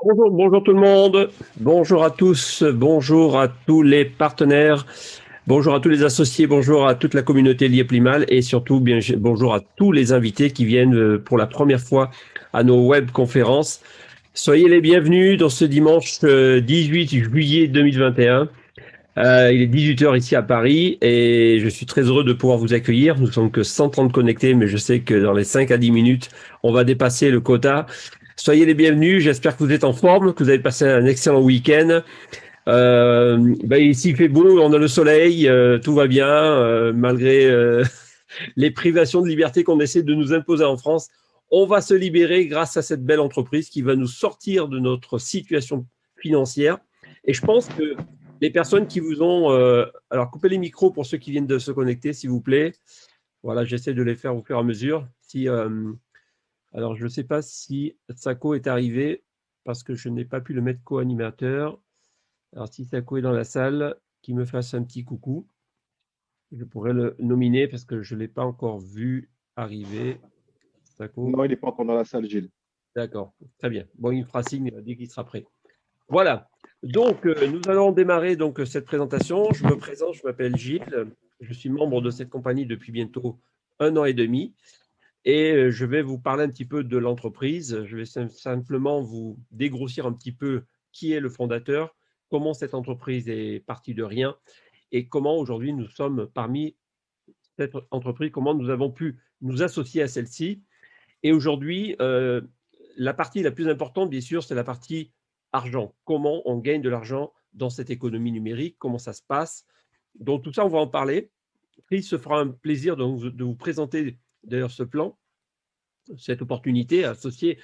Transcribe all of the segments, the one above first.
Bonjour, bonjour tout le monde, bonjour à tous, bonjour à tous les partenaires, bonjour à tous les associés, bonjour à toute la communauté Lié-Plimal et surtout bonjour à tous les invités qui viennent pour la première fois à nos webconférences. Soyez les bienvenus dans ce dimanche 18 juillet 2021. Il est 18 heures ici à Paris et je suis très heureux de pouvoir vous accueillir. Nous sommes que 130 connectés, mais je sais que dans les 5 à 10 minutes, on va dépasser le quota. Soyez les bienvenus. J'espère que vous êtes en forme, que vous avez passé un excellent week-end. Ici, il fait beau, on a le soleil, tout va bien, malgré les privations de liberté qu'on essaie de nous imposer en France. On va se libérer grâce à cette belle entreprise qui va nous sortir de notre situation financière. Et je pense que les personnes qui vous ont... alors, coupez les micros pour ceux qui viennent de se connecter, s'il vous plaît. Voilà, j'essaie de les faire au fur et à mesure. Alors, je ne sais pas si Sako est arrivé parce que je n'ai pas pu le mettre co-animateur. Alors, si Sako est dans la salle, qu'il me fasse un petit coucou. Je pourrais le nominer parce que je ne l'ai pas encore vu arriver. Sako. Non, il n'est pas encore dans la salle, Gilles. D'accord, très bien. Bon, il me fera signe dès qu'il sera prêt. Voilà. Donc, nous allons démarrer donc cette présentation. Je me présente, je m'appelle Gilles. Je suis membre de cette compagnie depuis bientôt 1 an et demi. Et je vais vous parler un petit peu de l'entreprise. Je vais simplement vous dégrossir un petit peu qui est le fondateur, comment cette entreprise est partie de rien et comment aujourd'hui nous sommes parmi cette entreprise, comment nous avons pu nous associer à celle-ci. Et aujourd'hui, la partie la plus importante, bien sûr, c'est la partie argent. Comment on gagne de l'argent dans cette économie numérique, comment ça se passe. Donc tout ça, on va en parler. Chris se fera un plaisir de vous présenter d'ailleurs ce plan, cette opportunité associée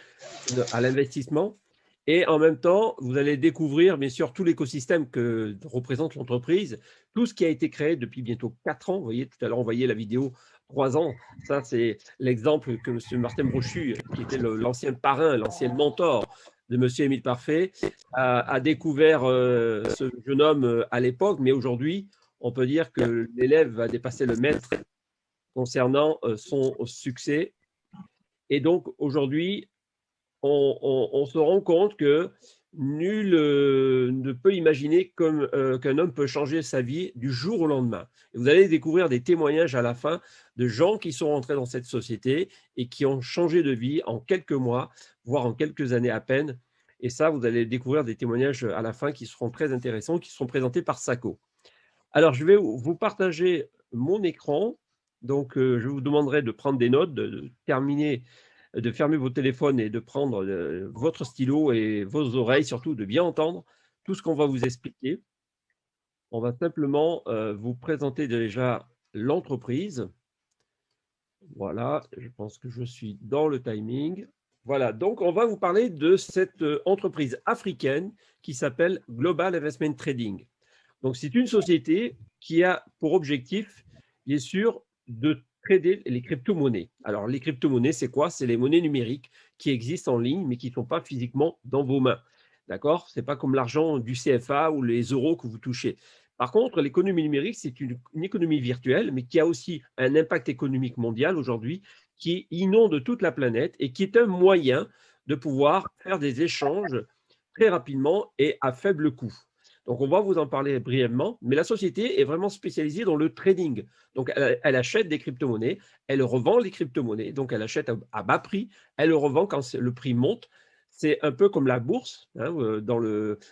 à l'investissement. Et en même temps, vous allez découvrir, bien sûr, tout l'écosystème que représente l'entreprise, tout ce qui a été créé depuis bientôt 4 ans. Vous voyez, tout à l'heure, on voyait la vidéo 3 ans. Ça, c'est l'exemple que M. Martin Brochu, qui était l'ancien parrain, l'ancien mentor de M. Émile Parfait, a découvert ce jeune homme à l'époque. Mais aujourd'hui, on peut dire que l'élève va dépasser le maître concernant son succès. Et donc, aujourd'hui, on se rend compte que nul ne peut imaginer qu'un homme peut changer sa vie du jour au lendemain. Et vous allez découvrir des témoignages à la fin de gens qui sont rentrés dans cette société et qui ont changé de vie en quelques mois, voire en quelques années à peine. Et ça, vous allez découvrir des témoignages à la fin qui seront très intéressants, qui seront présentés par Sako. Alors, je vais vous partager mon écran. Donc, je vous demanderai de prendre des notes, de terminer, de fermer vos téléphones et de prendre votre stylo et vos oreilles, surtout de bien entendre tout ce qu'on va vous expliquer. On va simplement vous présenter déjà l'entreprise. Voilà, je pense que je suis dans le timing. Voilà, donc on va vous parler de cette entreprise africaine qui s'appelle Global Investment Trading. Donc, c'est une société qui a pour objectif, bien sûr, de trader les crypto-monnaies. Alors, les crypto-monnaies, c'est quoi? C'est les monnaies numériques qui existent en ligne, mais qui ne sont pas physiquement dans vos mains. D'accord? Ce n'est pas comme l'argent du CFA ou les euros que vous touchez. Par contre, l'économie numérique, c'est une économie virtuelle, mais qui a aussi un impact économique mondial aujourd'hui, qui inonde toute la planète et qui est un moyen de pouvoir faire des échanges très rapidement et à faible coût. Donc, on va vous en parler brièvement, mais la société est vraiment spécialisée dans le trading. Donc, elle achète des crypto-monnaies, elle revend les crypto-monnaies, donc elle achète à bas prix, elle le revend quand le prix monte. C'est un peu comme la bourse, hein,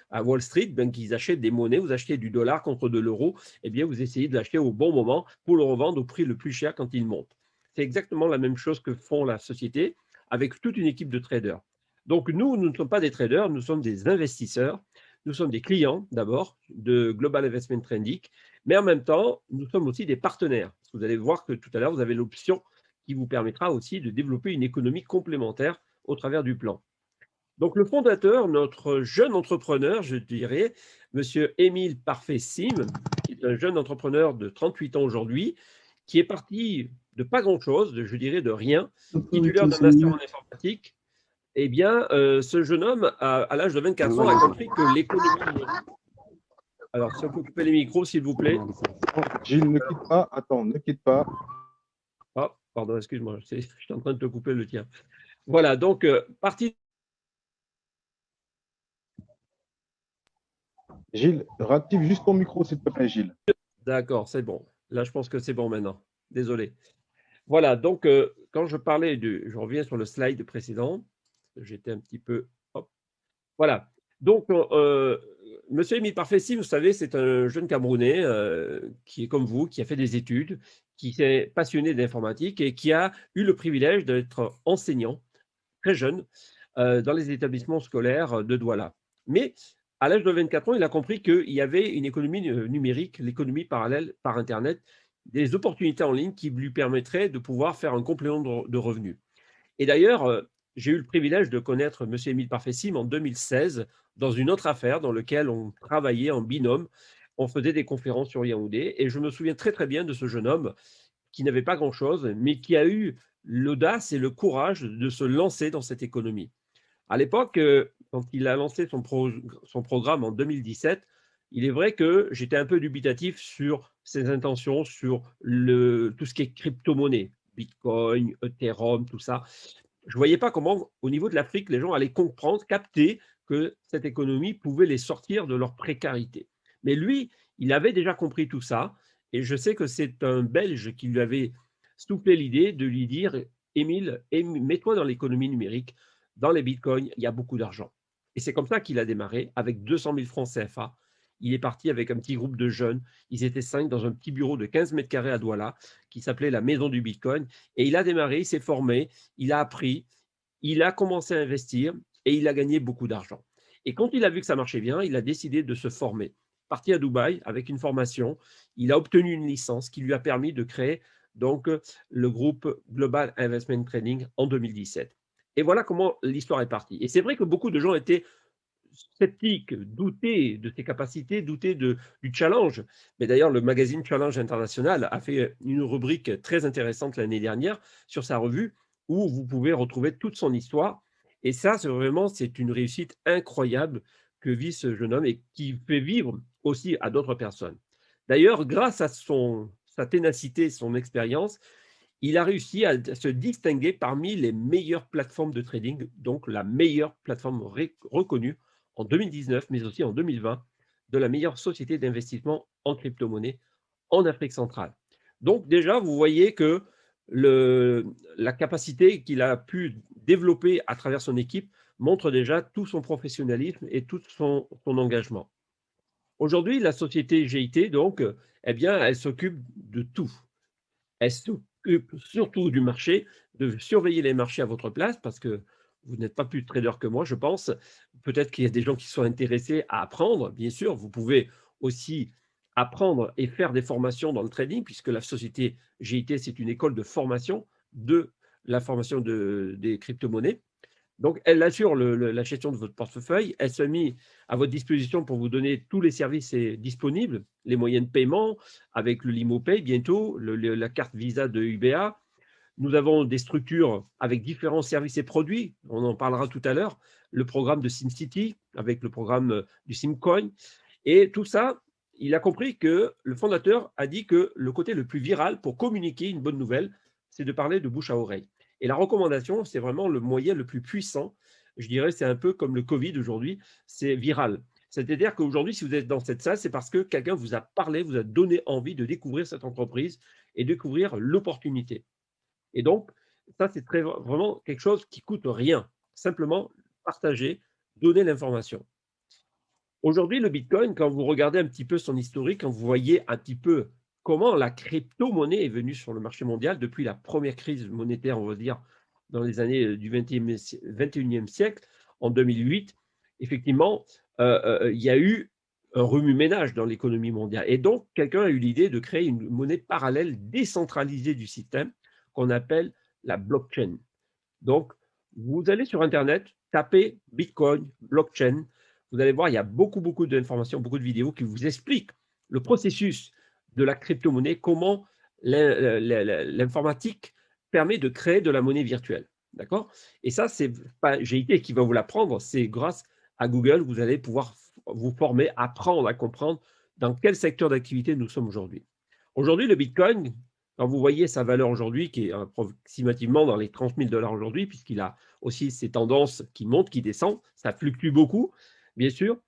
à Wall Street, donc ils achètent des monnaies, vous achetez du dollar contre de l'euro, eh bien vous essayez de l'acheter au bon moment pour le revendre au prix le plus cher quand il monte. C'est exactement la même chose que font la société avec toute une équipe de traders. Donc nous ne sommes pas des traders, nous sommes des investisseurs. Nous sommes des clients d'abord de Global Investment Trading, mais en même temps, nous sommes aussi des partenaires. Vous allez voir que tout à l'heure, vous avez l'option qui vous permettra aussi de développer une économie complémentaire au travers du plan. Donc le fondateur, notre jeune entrepreneur, je dirais, Monsieur Émile Parfait-Sim, qui est un jeune entrepreneur de 38 ans aujourd'hui, qui est parti de pas grand-chose, je dirais de rien, titulaire d'un master en informatique. Eh bien, ce jeune homme, à l'âge de 24 ans, a compris que l'économie... Alors, si on peut couper les micros, s'il vous plaît. Gilles, ne quitte pas. Attends, ne quitte pas. Ah, pardon, excuse-moi, je suis en train de te couper le tien. Voilà, donc, parti Gilles, réactive juste ton micro, s'il te plaît, Gilles. D'accord, c'est bon. Là, je pense que c'est bon maintenant. Désolé. Voilà, donc quand je parlais je reviens sur le slide précédent. J'étais un petit peu. Hop, voilà. Donc, Monsieur Émile Parfessi, vous savez, c'est un jeune Camerounais qui est comme vous, qui a fait des études, qui s'est passionné d'informatique et qui a eu le privilège d'être enseignant très jeune dans les établissements scolaires de Douala. Mais à l'âge de 24 ans, il a compris qu'il y avait une économie numérique, l'économie parallèle par Internet, des opportunités en ligne qui lui permettraient de pouvoir faire un complément de revenus. Et d'ailleurs, j'ai eu le privilège de connaître M. Émile Parfessim en 2016 dans une autre affaire dans laquelle on travaillait en binôme. On faisait des conférences sur Yaoundé et je me souviens très très bien de ce jeune homme qui n'avait pas grand-chose, mais qui a eu l'audace et le courage de se lancer dans cette économie. À l'époque, quand il a lancé son programme en 2017, il est vrai que j'étais un peu dubitatif sur ses intentions, sur tout ce qui est crypto-monnaie, Bitcoin, Ethereum, tout ça. Je ne voyais pas comment, au niveau de l'Afrique, les gens allaient comprendre, capter que cette économie pouvait les sortir de leur précarité. Mais lui, il avait déjà compris tout ça. Et je sais que c'est un Belge qui lui avait soufflé l'idée de lui dire, Émile, mets-toi dans l'économie numérique, dans les bitcoins, il y a beaucoup d'argent. Et c'est comme ça qu'il a démarré, avec 200 000 francs CFA. Il est parti avec un petit groupe de jeunes. Ils étaient 5 dans un petit bureau de 15 mètres carrés à Douala, qui s'appelait la Maison du Bitcoin. Et il a démarré, il s'est formé, il a appris, il a commencé à investir et il a gagné beaucoup d'argent. Et quand il a vu que ça marchait bien, il a décidé de se former. Parti à Dubaï avec une formation, il a obtenu une licence qui lui a permis de créer donc le groupe Global Investment Training en 2017. Et voilà comment l'histoire est partie. Et c'est vrai que beaucoup de gens étaient sceptiques, doutaient de ses capacités, doutaient du challenge. Mais d'ailleurs, le magazine Challenge International a fait une rubrique très intéressante l'année dernière sur sa revue où vous pouvez retrouver toute son histoire. Et ça, c'est une réussite incroyable que vit ce jeune homme et qui fait vivre aussi à d'autres personnes. D'ailleurs, grâce à sa ténacité, son expérience, il a réussi à se distinguer parmi les meilleures plateformes de trading, donc la meilleure plateforme reconnue en 2019, mais aussi en 2020, de la meilleure société d'investissement en crypto-monnaie en Afrique centrale. Donc déjà, vous voyez que la capacité qu'il a pu développer à travers son équipe montre déjà tout son professionnalisme et tout son engagement. Aujourd'hui, la société GIT, donc, eh bien, elle s'occupe de tout. Elle s'occupe surtout du marché, de surveiller les marchés à votre place, parce que vous n'êtes pas plus trader que moi, je pense. Peut-être qu'il y a des gens qui sont intéressés à apprendre. Bien sûr, vous pouvez aussi apprendre et faire des formations dans le trading, puisque la société GIT, c'est une école de formation de la formation des crypto-monnaies. Donc, elle assure la gestion de votre portefeuille. Elle se met à votre disposition pour vous donner tous les services disponibles, les moyens de paiement, avec le LimoPay bientôt, la carte Visa de UBA. Nous avons des structures avec différents services et produits. On en parlera tout à l'heure. Le programme de SimCity avec le programme du SimCoin. Et tout ça, il a compris que le fondateur a dit que le côté le plus viral pour communiquer une bonne nouvelle, c'est de parler de bouche à oreille. Et la recommandation, c'est vraiment le moyen le plus puissant. Je dirais, c'est un peu comme le Covid aujourd'hui, c'est viral. C'est-à-dire qu'aujourd'hui, si vous êtes dans cette salle, c'est parce que quelqu'un vous a parlé, vous a donné envie de découvrir cette entreprise et découvrir l'opportunité. Et donc, ça, c'est vraiment quelque chose qui coûte rien. Simplement partager, donner l'information. Aujourd'hui, le Bitcoin, quand vous regardez un petit peu son historique, quand vous voyez un petit peu comment la crypto-monnaie est venue sur le marché mondial depuis la première crise monétaire, on va dire, dans les années du 21e siècle, en 2008, effectivement, il y a eu un remue-ménage dans l'économie mondiale. Et donc, quelqu'un a eu l'idée de créer une monnaie parallèle décentralisée du système qu'on appelle la blockchain. Donc, vous allez sur Internet, tapez Bitcoin, blockchain. Vous allez voir, il y a beaucoup d'informations, beaucoup de vidéos qui vous expliquent le processus de la crypto-monnaie, comment l'informatique permet de créer de la monnaie virtuelle. D'accord? Et ça, c'est pas GIT qui va vous l'apprendre, c'est grâce à Google, vous allez pouvoir vous former, apprendre à comprendre dans quel secteur d'activité nous sommes aujourd'hui. Aujourd'hui, le Bitcoin, quand vous voyez sa valeur aujourd'hui, qui est approximativement dans les 30 000 $ aujourd'hui, puisqu'il a aussi ces tendances qui montent, qui descendent, ça fluctue beaucoup, bien sûr.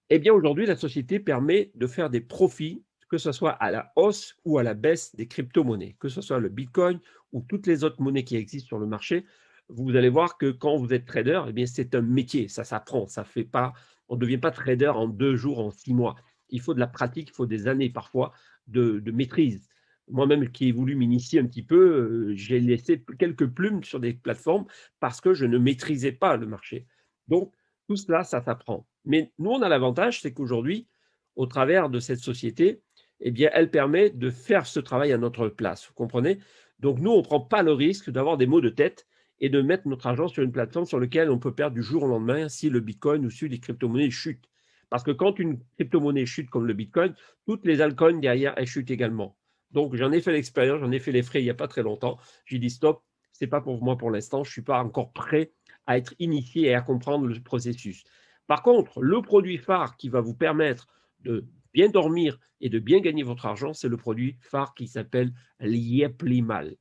Eh bien, aujourd'hui, la société permet de faire des profits, que ce soit à la hausse ou à la baisse des crypto-monnaies, que ce soit le Bitcoin ou toutes les autres monnaies qui existent sur le marché. Vous allez voir que quand vous êtes trader, eh bien, c'est un métier, ça s'apprend, ça fait pas, on ne devient pas trader en 2 jours, en 6 mois. Il faut de la pratique, il faut des années parfois de maîtrise. Moi-même qui ai voulu m'initier un petit peu, j'ai laissé quelques plumes sur des plateformes parce que je ne maîtrisais pas le marché. Donc, tout cela, ça s'apprend. Mais nous, on a l'avantage, c'est qu'aujourd'hui, au travers de cette société, eh bien, elle permet de faire ce travail à notre place. Vous comprenez? Donc, nous, on ne prend pas le risque d'avoir des maux de tête et de mettre notre argent sur une plateforme sur laquelle on peut perdre du jour au lendemain si le Bitcoin ou si les crypto-monnaies chutent. Parce que quand une crypto-monnaie chute comme le Bitcoin, toutes les altcoins derrière, elles chutent également. Donc, j'en ai fait l'expérience, j'en ai fait les frais il n'y a pas très longtemps. J'ai dit stop, c'est pas pour moi pour l'instant, je ne suis pas encore prêt à être initié et à comprendre le processus. Par contre, le produit phare qui va vous permettre de bien dormir et de bien gagner votre argent, c'est le produit phare qui s'appelle l'IEPLIMAL.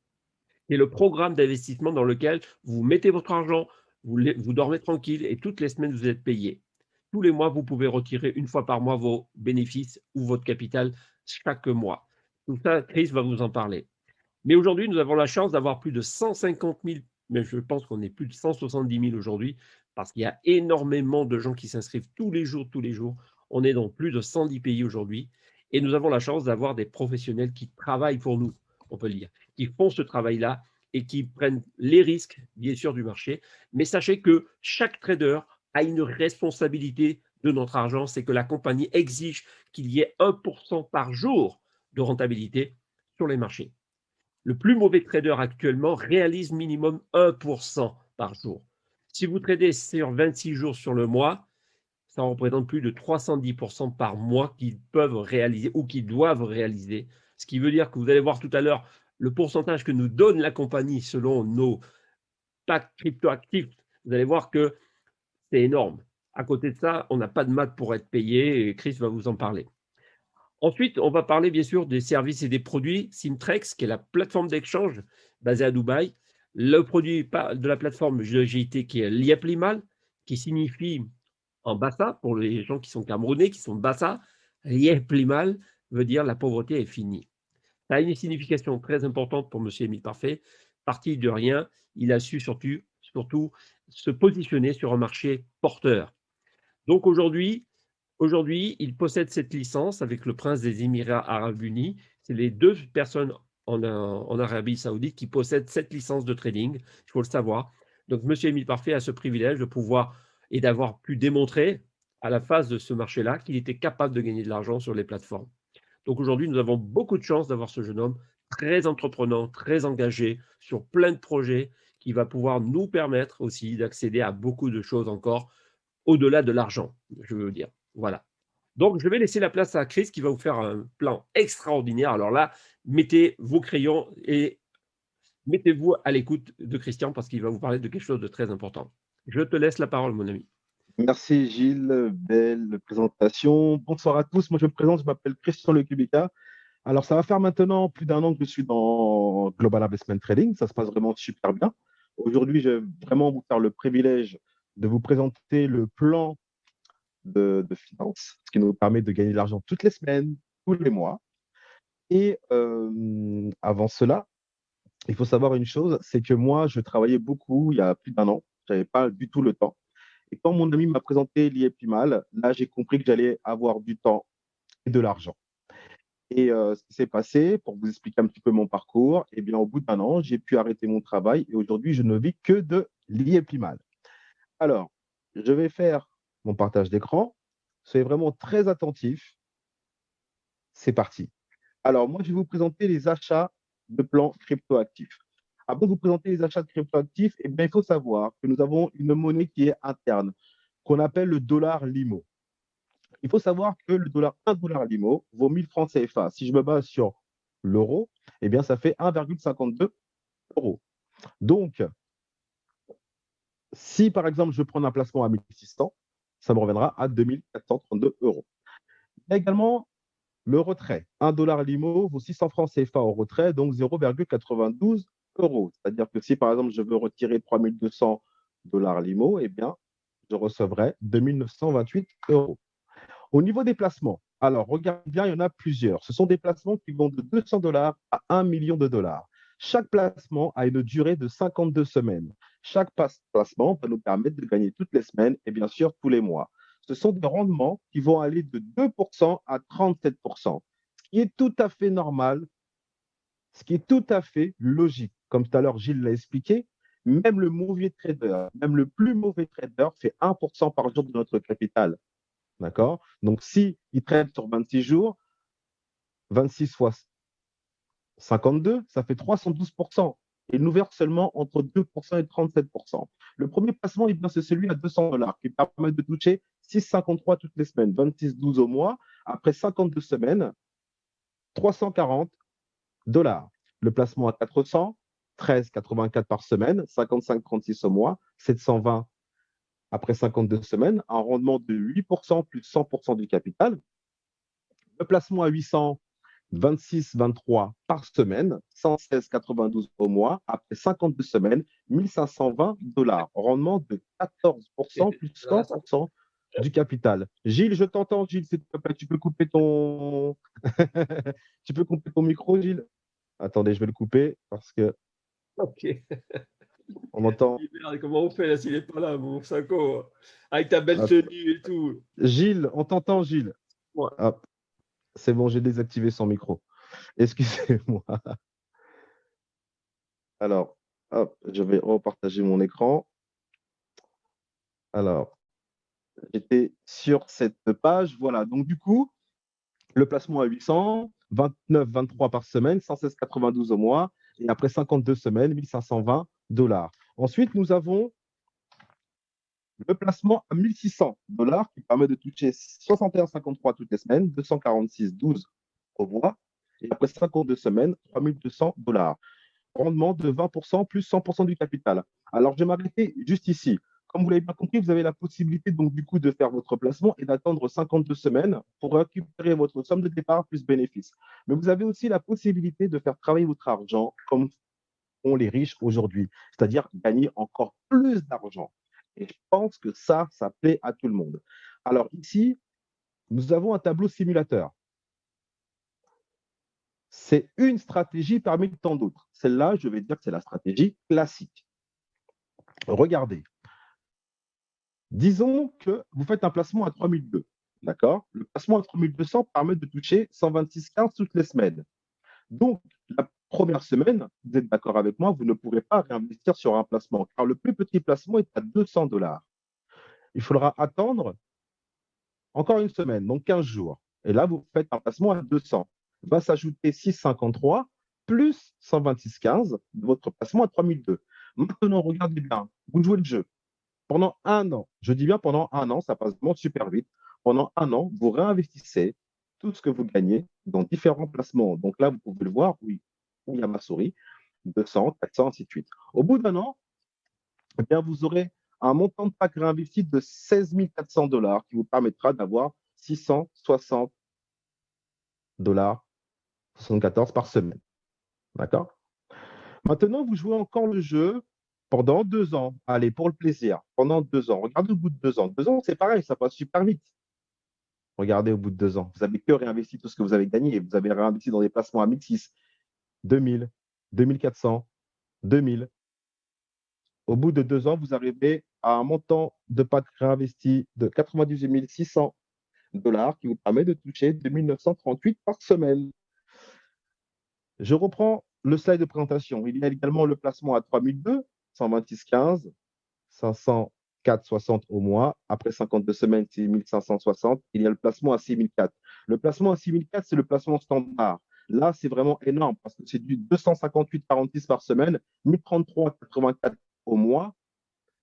C'est le programme d'investissement dans lequel vous mettez votre argent, vous dormez tranquille et toutes les semaines, vous êtes payé. Tous les mois, vous pouvez retirer une fois par mois vos bénéfices ou votre capital chaque mois. Tout ça, Chris va vous en parler. Mais aujourd'hui, nous avons la chance d'avoir plus de 150 000, mais je pense qu'on est plus de 170 000 aujourd'hui, parce qu'il y a énormément de gens qui s'inscrivent tous les jours, tous les jours. On est dans plus de 110 pays aujourd'hui, et nous avons la chance d'avoir des professionnels qui travaillent pour nous, on peut le dire, qui font ce travail-là et qui prennent les risques, bien sûr, du marché. Mais sachez que chaque trader a une responsabilité de notre argent, c'est que la compagnie exige qu'il y ait 1% par jour de rentabilité sur les marchés. Le plus mauvais trader actuellement réalise minimum 1% par jour. Si vous tradez sur 26 jours sur le mois, ça représente plus de 310% par mois qu'ils peuvent réaliser ou qu'ils doivent réaliser. Ce qui veut dire que vous allez voir tout à l'heure le pourcentage que nous donne la compagnie selon nos packs cryptoactifs. Vous allez voir que c'est énorme. À côté de ça, on n'a pas de maths pour être payé et Chris va vous en parler. Ensuite, on va parler bien sûr des services et des produits. Simtrex, qui est la plateforme d'échange basée à Dubaï. Le produit de la plateforme de GIT qui est l'IAPLIMAL, qui signifie en Bassa, pour les gens qui sont camerounais, qui sont Bassa, l'IAPLIMAL veut dire la pauvreté est finie. Ça a une signification très importante pour M. Émile Parfait. Parti de rien, il a su surtout se positionner sur un marché porteur. Donc aujourd'hui, il possède cette licence avec le prince des Émirats arabes unis. C'est les deux personnes en Arabie saoudite qui possèdent cette licence de trading, il faut le savoir. Donc, M. Émile Parfait a ce privilège de pouvoir et d'avoir pu démontrer à la phase de ce marché-là qu'il était capable de gagner de l'argent sur les plateformes. Donc aujourd'hui, nous avons beaucoup de chance d'avoir ce jeune homme très entreprenant, très engagé sur plein de projets qui va pouvoir nous permettre aussi d'accéder à beaucoup de choses encore au-delà de l'argent, je veux dire. Voilà. Donc, je vais laisser la place à Chris qui va vous faire un plan extraordinaire. Alors là, mettez vos crayons et mettez-vous à l'écoute de Christian parce qu'il va vous parler de quelque chose de très important. Je te laisse la parole, mon ami. Merci Gilles, belle présentation. Bonsoir à tous, moi je me présente, je m'appelle Christian Le Cubica. Alors ça va faire maintenant plus d'un an que je suis dans Global Investment Trading, ça se passe vraiment super bien. Aujourd'hui, je vais vraiment vous faire le privilège de vous présenter le plan de finance, ce qui nous permet de gagner de l'argent toutes les semaines, tous les mois. Et avant cela, il faut savoir une chose, c'est que moi, je travaillais beaucoup il y a plus d'un an, je n'avais pas du tout le temps. Et quand mon ami m'a présenté l'IEPIMAL, là, j'ai compris que j'allais avoir du temps et de l'argent. Et ce qui s'est passé, pour vous expliquer un petit peu mon parcours, eh bien, au bout d'un an, j'ai pu arrêter mon travail et aujourd'hui, je ne vis que de l'IEPIMAL. Alors, je vais faire mon partage d'écran. Soyez vraiment très attentifs. C'est parti. Alors, moi, je vais vous présenter les achats de plans cryptoactifs. Avant de vous présenter les achats de cryptoactifs, eh bien, il faut savoir que nous avons une monnaie qui est interne, qu'on appelle le dollar limo. Il faut savoir que le dollar, 1 dollar limo vaut 1000 francs CFA. Si je me base sur l'euro, eh bien, ça fait 1,52 euros. Donc, si par exemple, je prends un placement à 1600, ça me reviendra à 2432 euros. Il y a également le retrait. 1 dollar limo vaut 600 francs CFA au retrait, donc 0,92 euros. C'est-à-dire que si par exemple, je veux retirer 3200 dollars limo, eh bien, je recevrai 2928 euros. Au niveau des placements, alors regarde bien, il y en a plusieurs. Ce sont des placements qui vont de 200 dollars à 1 million de dollars. Chaque placement a une durée de 52 semaines. Chaque placement va nous permettre de gagner toutes les semaines et bien sûr tous les mois. Ce sont des rendements qui vont aller de 2% à 37%, ce qui est tout à fait normal, ce qui est tout à fait logique. Comme tout à l'heure, Gilles l'a expliqué, même le mauvais trader, même le plus mauvais trader fait 1% par jour de notre capital. D'accord? Donc, si il trade sur 26 jours, 26 fois 52, ça fait 312%. Et il nous verse seulement entre 2% et 37%. Le premier placement, c'est celui à 200 dollars qui permet de toucher 6,53 toutes les semaines, 26,12 au mois. Après 52 semaines, 340 dollars. Le placement à 400, 13,84 par semaine, 55,36 au mois, 720 après 52 semaines, un rendement de 8% plus 100% du capital. Le placement à 800, 26,23 par semaine, 116,92 au mois, après 52 semaines, 1520 dollars. Rendement de 14% plus 100% du capital. Gilles, je t'entends, Gilles, s'il te plaît, tu peux couper ton... tu peux couper ton micro, Gilles? Attendez, je vais le couper parce que Ok. on entend. Merde, comment on fait là s'il n'est pas là, mon Sako? Avec ta belle tenue et tout. Gilles, on t'entend, Gilles. Ouais. Hop, c'est bon, j'ai désactivé son micro. Excusez-moi. Alors, hop, je vais repartager mon écran. Alors, j'étais sur cette page. Voilà, donc du coup, le placement à 800, 29, 23 par semaine, 116,92 au mois, et après 52 semaines, 1520 dollars. Ensuite, nous avons le placement à 1600 dollars qui permet de toucher 61,53 toutes les semaines, 246,12 au mois, et après 52 semaines, 3200 dollars. Rendement de 20% plus 100% du capital. Alors, je vais m'arrêter juste ici. Comme vous l'avez bien compris, vous avez la possibilité donc du coup de faire votre placement et d'attendre 52 semaines pour récupérer votre somme de départ plus bénéfice. Mais vous avez aussi la possibilité de faire travailler votre argent comme font les riches aujourd'hui, c'est-à-dire gagner encore plus d'argent. Et je pense que ça plaît à tout le monde. Alors ici, nous avons un tableau simulateur. C'est une stratégie parmi tant d'autres. Celle-là, je vais dire que c'est la stratégie classique. Regardez. Disons que vous faites un placement à 3002. D'accord? Le placement à 3200 permet de toucher 126,15 toutes les semaines. Donc, la première semaine, vous êtes d'accord avec moi, vous ne pourrez pas réinvestir sur un placement, car le plus petit placement est à 200 dollars. Il faudra attendre encore une semaine, donc 15 jours. Et là, vous faites un placement à 200. Va s'ajouter 6,53 plus 126,15 de votre placement à 3002. Maintenant, regardez bien, vous jouez le jeu. Pendant un an, je dis bien pendant un an, ça passe vraiment super vite. Pendant un an, vous réinvestissez tout ce que vous gagnez dans différents placements. Donc là, vous pouvez le voir, oui, il y a ma souris, 200, 400, ainsi de suite. Au bout d'un an, eh bien, vous aurez un montant de pack réinvesti de 16 400 dollars qui vous permettra d'avoir 660 dollars, 74 par semaine. D'accord? Maintenant, vous jouez encore le jeu pendant 2 ans. Allez, pour le plaisir, pendant 2 ans. Regardez au bout de 2 ans. 2 ans, c'est pareil, ça passe super vite. Regardez au bout de 2 ans. Vous avez que réinvesti tout ce que vous avez gagné. Vous avez réinvesti dans des placements à 1006, 2000, 2400, 2000. Au bout de 2 ans, vous arrivez à un montant de pack réinvesti de 98 600 dollars qui vous permet de toucher 2938 par semaine. Je reprends le slide de présentation. Il y a également le placement à 3002, 126,15, 504,60 au mois. Après 52 semaines, 6560. Il y a le placement à 6004. Le placement à 6004, c'est le placement standard. Là, c'est vraiment énorme parce que c'est du 258,46 par semaine, 1033,84 au mois.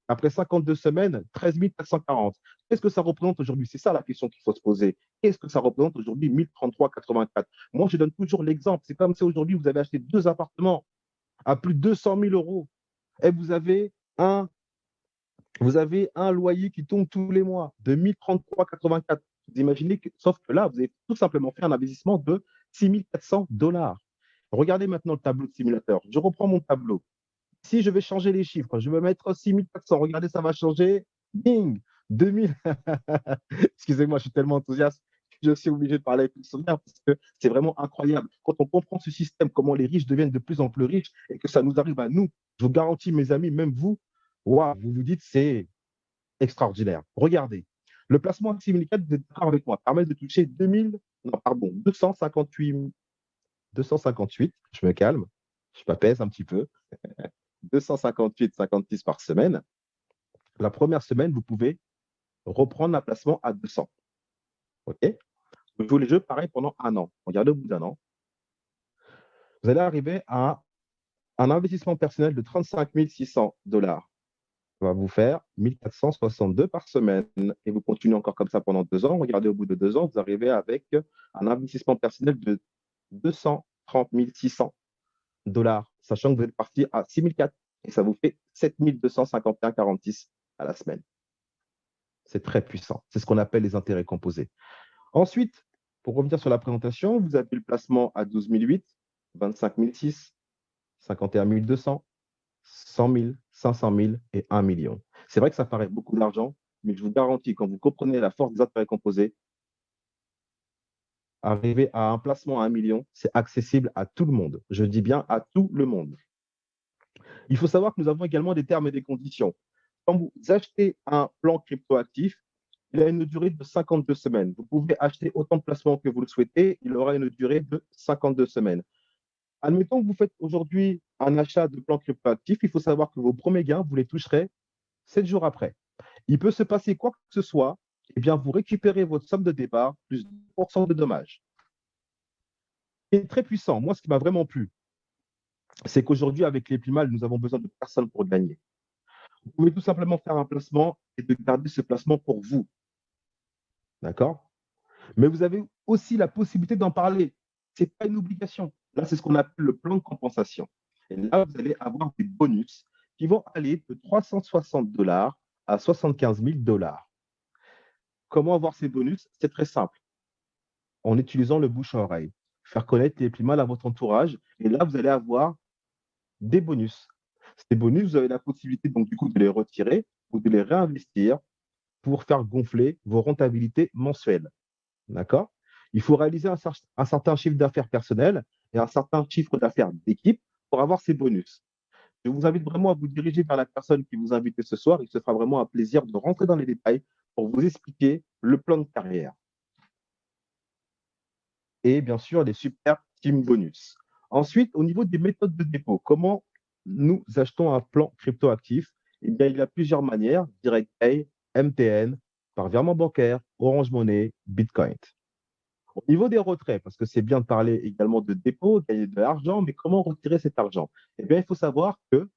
Après 52 semaines, 13 440. Qu'est-ce que ça représente aujourd'hui? C'est ça la question qu'il faut se poser. Qu'est-ce que ça représente aujourd'hui, 1033,84? Moi, je donne toujours l'exemple. C'est comme si aujourd'hui, vous avez acheté 2 appartements à plus de 200 000 euros et un, vous avez un loyer qui tombe tous les mois de 1033,84. Vous imaginez que, sauf que là, vous avez tout simplement fait un investissement de 6 400 dollars. Regardez maintenant le tableau de simulateur. Je reprends mon tableau. Si je vais changer les chiffres, je vais mettre 6400. Regardez, ça va changer. Bing! 2000. Excusez-moi, je suis tellement enthousiaste. Je suis aussi obligé de parler avec le sourire parce que c'est vraiment incroyable. Quand on comprend ce système, comment les riches deviennent de plus en plus riches et que ça nous arrive à nous, je vous garantis, mes amis, même vous, waouh, vous vous dites, c'est extraordinaire. Regardez, le placement à 6004, vous êtes d'accord avec moi, permet de toucher 2000, non, pardon, 258, 258, je me calme, je m'apaise un petit peu, 258,56 par semaine. La première semaine, vous pouvez reprendre un placement à 200. OK? Vous jouez les jeux pareil pendant un an. Regardez, au bout d'un an, vous allez arriver à un investissement personnel de 35 600 $. Ça va vous faire 1462 par semaine. Et vous continuez encore comme ça pendant 2 ans. Regardez, au bout de 2 ans, vous arrivez avec un investissement personnel de 230 600 $, sachant que vous êtes parti à 6004 et ça vous fait 7 251,46 à la semaine. C'est très puissant. C'est ce qu'on appelle les intérêts composés. Ensuite, pour revenir sur la présentation, vous avez le placement à 12 008, 25 006, 51 200, 100 000, 500 000 et 1 million. C'est vrai que ça paraît beaucoup d'argent, mais je vous garantis, quand vous comprenez la force des intérêts composés, arriver à un placement à 1 million, c'est accessible à tout le monde. Je dis bien à tout le monde. Il faut savoir que nous avons également des termes et des conditions. Quand vous achetez un plan cryptoactif, il a une durée de 52 semaines. Vous pouvez acheter autant de placements que vous le souhaitez, il aura une durée de 52 semaines. Admettons que vous faites aujourd'hui un achat de plan cryptoactif, il faut savoir que vos premiers gains, vous les toucherez 7 jours après. Il peut se passer quoi que ce soit, eh bien, vous récupérez votre somme de départ plus 2% de dommages. C'est très puissant. Moi, ce qui m'a vraiment plu, c'est qu'aujourd'hui, avec les plus mal, nous avons besoin de personne pour gagner. Vous pouvez tout simplement faire un placement et de garder ce placement pour vous. D'accord? Mais vous avez aussi la possibilité d'en parler. Ce n'est pas une obligation. Là, c'est ce qu'on appelle le plan de compensation. Et là, vous allez avoir des bonus qui vont aller de 360 $ à 75 000 $. Comment avoir ces bonus? C'est très simple. En utilisant le bouche à oreille. Faire connaître les plus mal à votre entourage. Et là, vous allez avoir des bonus. Ces bonus, vous avez la possibilité donc du coup de les retirer ou de les réinvestir pour faire gonfler vos rentabilités mensuelles. D'accord? Il faut réaliser un certain chiffre d'affaires personnel et un certain chiffre d'affaires d'équipe pour avoir ces bonus. Je vous invite vraiment à vous diriger vers la personne qui vous invite ce soir. Il se fera vraiment un plaisir de rentrer dans les détails pour vous expliquer le plan de carrière. Et bien sûr, les super team bonus. Ensuite, au niveau des méthodes de dépôt, comment nous achetons un plan cryptoactif? Eh bien, il y a plusieurs manières, Direct Pay, MTN, par virement bancaire, Orange Money, Bitcoin. Au niveau des retraits, parce que c'est bien de parler également de dépôt, gagner de l'argent, mais comment retirer cet argent? Eh bien, il faut savoir que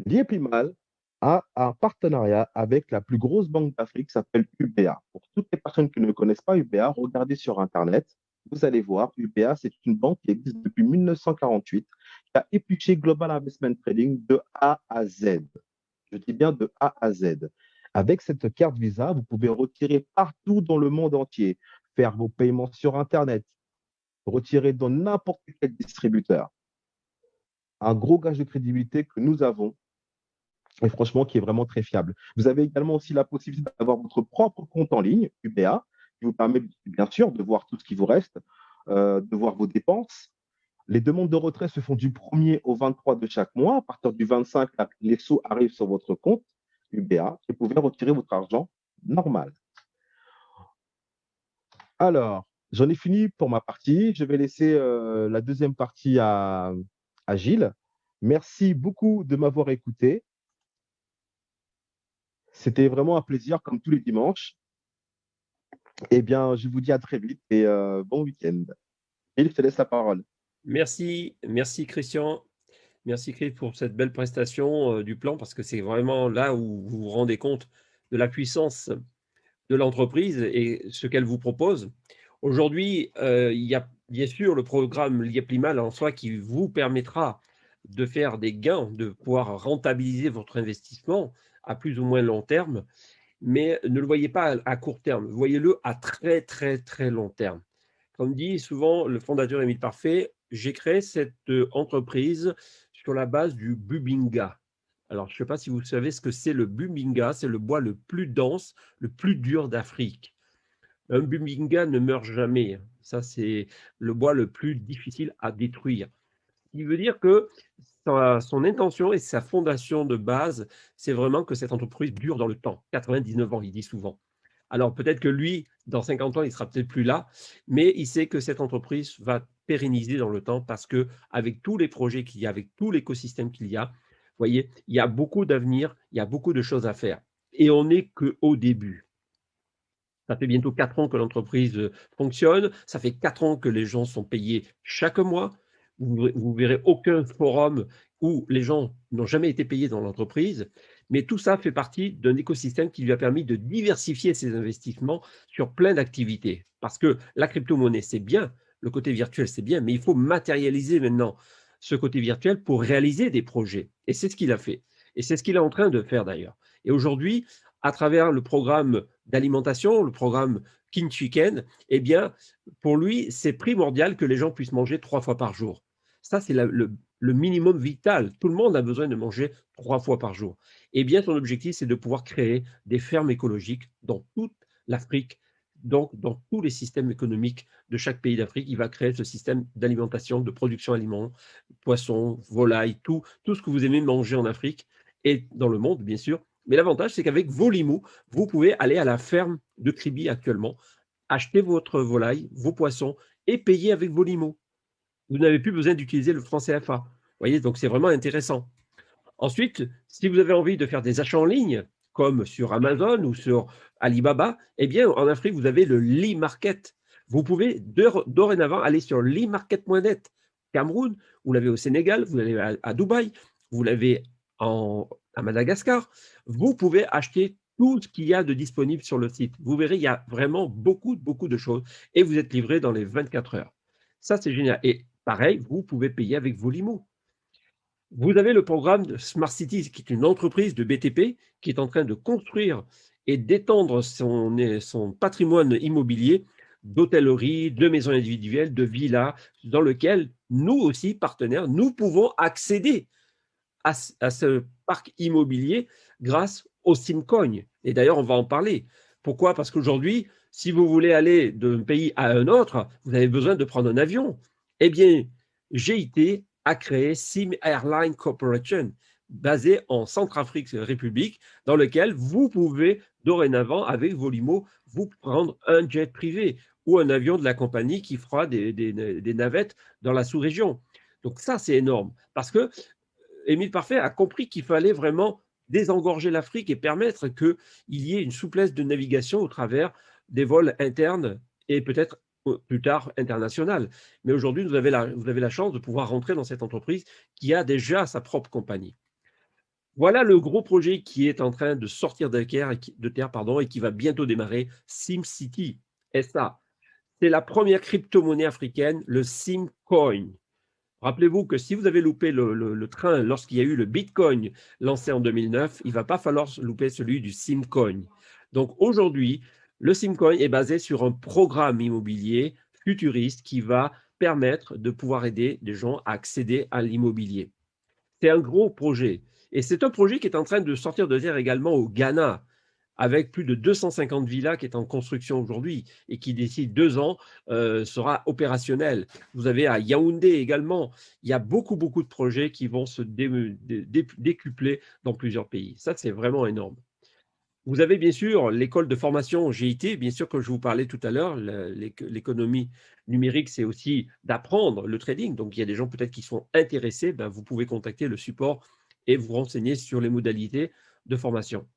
l'IEPIMAL a un partenariat avec la plus grosse banque d'Afrique qui s'appelle UBA. Pour toutes les personnes qui ne connaissent pas UBA, regardez sur Internet. Vous allez voir, UBA, c'est une banque qui existe depuis 1948, qui a épluché Global Investment Trading de A à Z. Je dis bien de A à Z. Avec cette carte Visa, vous pouvez retirer partout dans le monde entier, faire vos paiements sur Internet, retirer dans n'importe quel distributeur. Un gros gage de crédibilité que nous avons et franchement qui est vraiment très fiable. Vous avez également aussi la possibilité d'avoir votre propre compte en ligne, UBA, qui vous permet bien sûr de voir tout ce qui vous reste, de voir vos dépenses. Les demandes de retrait se font du 1er au 23 de chaque mois. À partir du 25, les sous arrivent sur votre compte UBA et vous pouvez retirer votre argent normal. Alors, j'en ai fini pour ma partie. Je vais laisser la deuxième partie à Gilles. Merci beaucoup de m'avoir écouté. C'était vraiment un plaisir, comme tous les dimanches. Eh bien, je vous dis à très vite et bon week-end. Gilles, je te laisse la parole. Merci, merci Christian. Merci Chris pour cette belle prestation du plan, parce que c'est vraiment là où vous vous rendez compte de la puissance de l'entreprise et ce qu'elle vous propose. Aujourd'hui, il y a bien sûr le programme Lieplimal en soi qui vous permettra de faire des gains, de pouvoir rentabiliser votre investissement à plus ou moins long terme, mais ne le voyez pas à court terme, voyez-le à très très très long terme. Comme dit souvent le fondateur Émile Parfait, j'ai créé cette entreprise sur la base du Bubinga. Alors, je ne sais pas si vous savez ce que c'est le bubinga, c'est le bois le plus dense, le plus dur d'Afrique. Un bubinga ne meurt jamais. Ça, c'est le bois le plus difficile à détruire. Ce qui veut dire que son intention et sa fondation de base, c'est vraiment que cette entreprise dure dans le temps. 99 ans, il dit souvent. Alors peut-être que lui, dans 50 ans, il sera peut-être plus là, mais il sait que cette entreprise va pérenniser dans le temps parce que avec tous les projets qu'il y a, avec tout l'écosystème qu'il y a, vous voyez, il y a beaucoup d'avenir, il y a beaucoup de choses à faire. Et on n'est qu'au début. Ça fait bientôt 4 ans que l'entreprise fonctionne. Ça fait 4 ans que les gens sont payés chaque mois. Vous verrez aucun forum où les gens n'ont jamais été payés dans l'entreprise. Mais tout ça fait partie d'un écosystème qui lui a permis de diversifier ses investissements sur plein d'activités. Parce que la crypto-monnaie, c'est bien, le côté virtuel, c'est bien, mais il faut matérialiser maintenant ce côté virtuel pour réaliser des projets. Et c'est ce qu'il a fait. Et c'est ce qu'il est en train de faire d'ailleurs. Et aujourd'hui, à travers le programme d'alimentation, le programme King Chicken, eh bien, pour lui, c'est primordial que les gens puissent manger 3 fois par jour. Ça, c'est le minimum vital. Tout le monde a besoin de manger 3 fois par jour. Eh bien, son objectif, c'est de pouvoir créer des fermes écologiques dans toute l'Afrique, donc dans tous les systèmes économiques de chaque pays d'Afrique. Il va créer ce système d'alimentation, de production aliments, poissons, volailles, tout ce que vous aimez manger en Afrique et dans le monde, bien sûr. Mais l'avantage, c'est qu'avec Volimo, vous pouvez aller à la ferme de Kribi actuellement, acheter votre volaille, vos poissons et payer avec Volimo. Vous n'avez plus besoin d'utiliser le franc CFA. Vous voyez, donc c'est vraiment intéressant. Ensuite, si vous avez envie de faire des achats en ligne, comme sur Amazon ou sur Alibaba, eh bien, en Afrique, vous avez le Market. Vous pouvez dorénavant aller sur limarket.net. Cameroun, vous l'avez au Sénégal, vous l'avez à Dubaï, vous l'avez à Madagascar. Vous pouvez acheter tout ce qu'il y a de disponible sur le site. Vous verrez, il y a vraiment beaucoup, beaucoup de choses et vous êtes livré dans les 24 heures. Ça, c'est génial. Et pareil, vous pouvez payer avec Volimo. Vous avez le programme de Smart Cities, qui est une entreprise de BTP qui est en train de construire et d'étendre son patrimoine immobilier d'hôtellerie, de maisons individuelles, de villas, dans lequel nous aussi, partenaires, nous pouvons accéder à ce parc immobilier grâce au Simcoin. Et d'ailleurs, on va en parler. Pourquoi? Parce qu'aujourd'hui, si vous voulez aller d'un pays à un autre, vous avez besoin de prendre un avion. Eh bien, GIT a créé Sim Airline Corporation, basé en Centrafrique République, dans lequel vous pouvez dorénavant, avec Volimo, vous prendre un jet privé ou un avion de la compagnie qui fera des navettes dans la sous-région. Donc ça, c'est énorme. Parce que Émile Parfait a compris qu'il fallait vraiment désengorger l'Afrique et permettre qu'il y ait une souplesse de navigation au travers des vols internes et peut-être plus tard international. Mais aujourd'hui, vous avez la chance de pouvoir rentrer dans cette entreprise qui a déjà sa propre compagnie. Voilà le gros projet qui est en train de sortir de terre et qui va bientôt démarrer, SimCity SA. C'est la première crypto-monnaie africaine, le SimCoin. Rappelez-vous que si vous avez loupé le train lorsqu'il y a eu le Bitcoin lancé en 2009, il ne va pas falloir louper celui du Simcoin. Donc aujourd'hui, le Simcoin est basé sur un programme immobilier futuriste qui va permettre de pouvoir aider des gens à accéder à l'immobilier. C'est un gros projet. Et c'est un projet qui est en train de sortir de terre également au Ghana, avec plus de 250 villas qui est en construction aujourd'hui et qui, d'ici 2 ans, sera opérationnel. Vous avez à Yaoundé également. Il y a beaucoup, beaucoup de projets qui vont se décupler dans plusieurs pays. Ça, c'est vraiment énorme. Vous avez bien sûr l'école de formation GIT, bien sûr, que je vous parlais tout à l'heure. L'économie numérique, c'est aussi d'apprendre le trading. Donc, il y a des gens peut-être qui sont intéressés. Ben, vous pouvez contacter le support et vous renseigner sur les modalités de formation.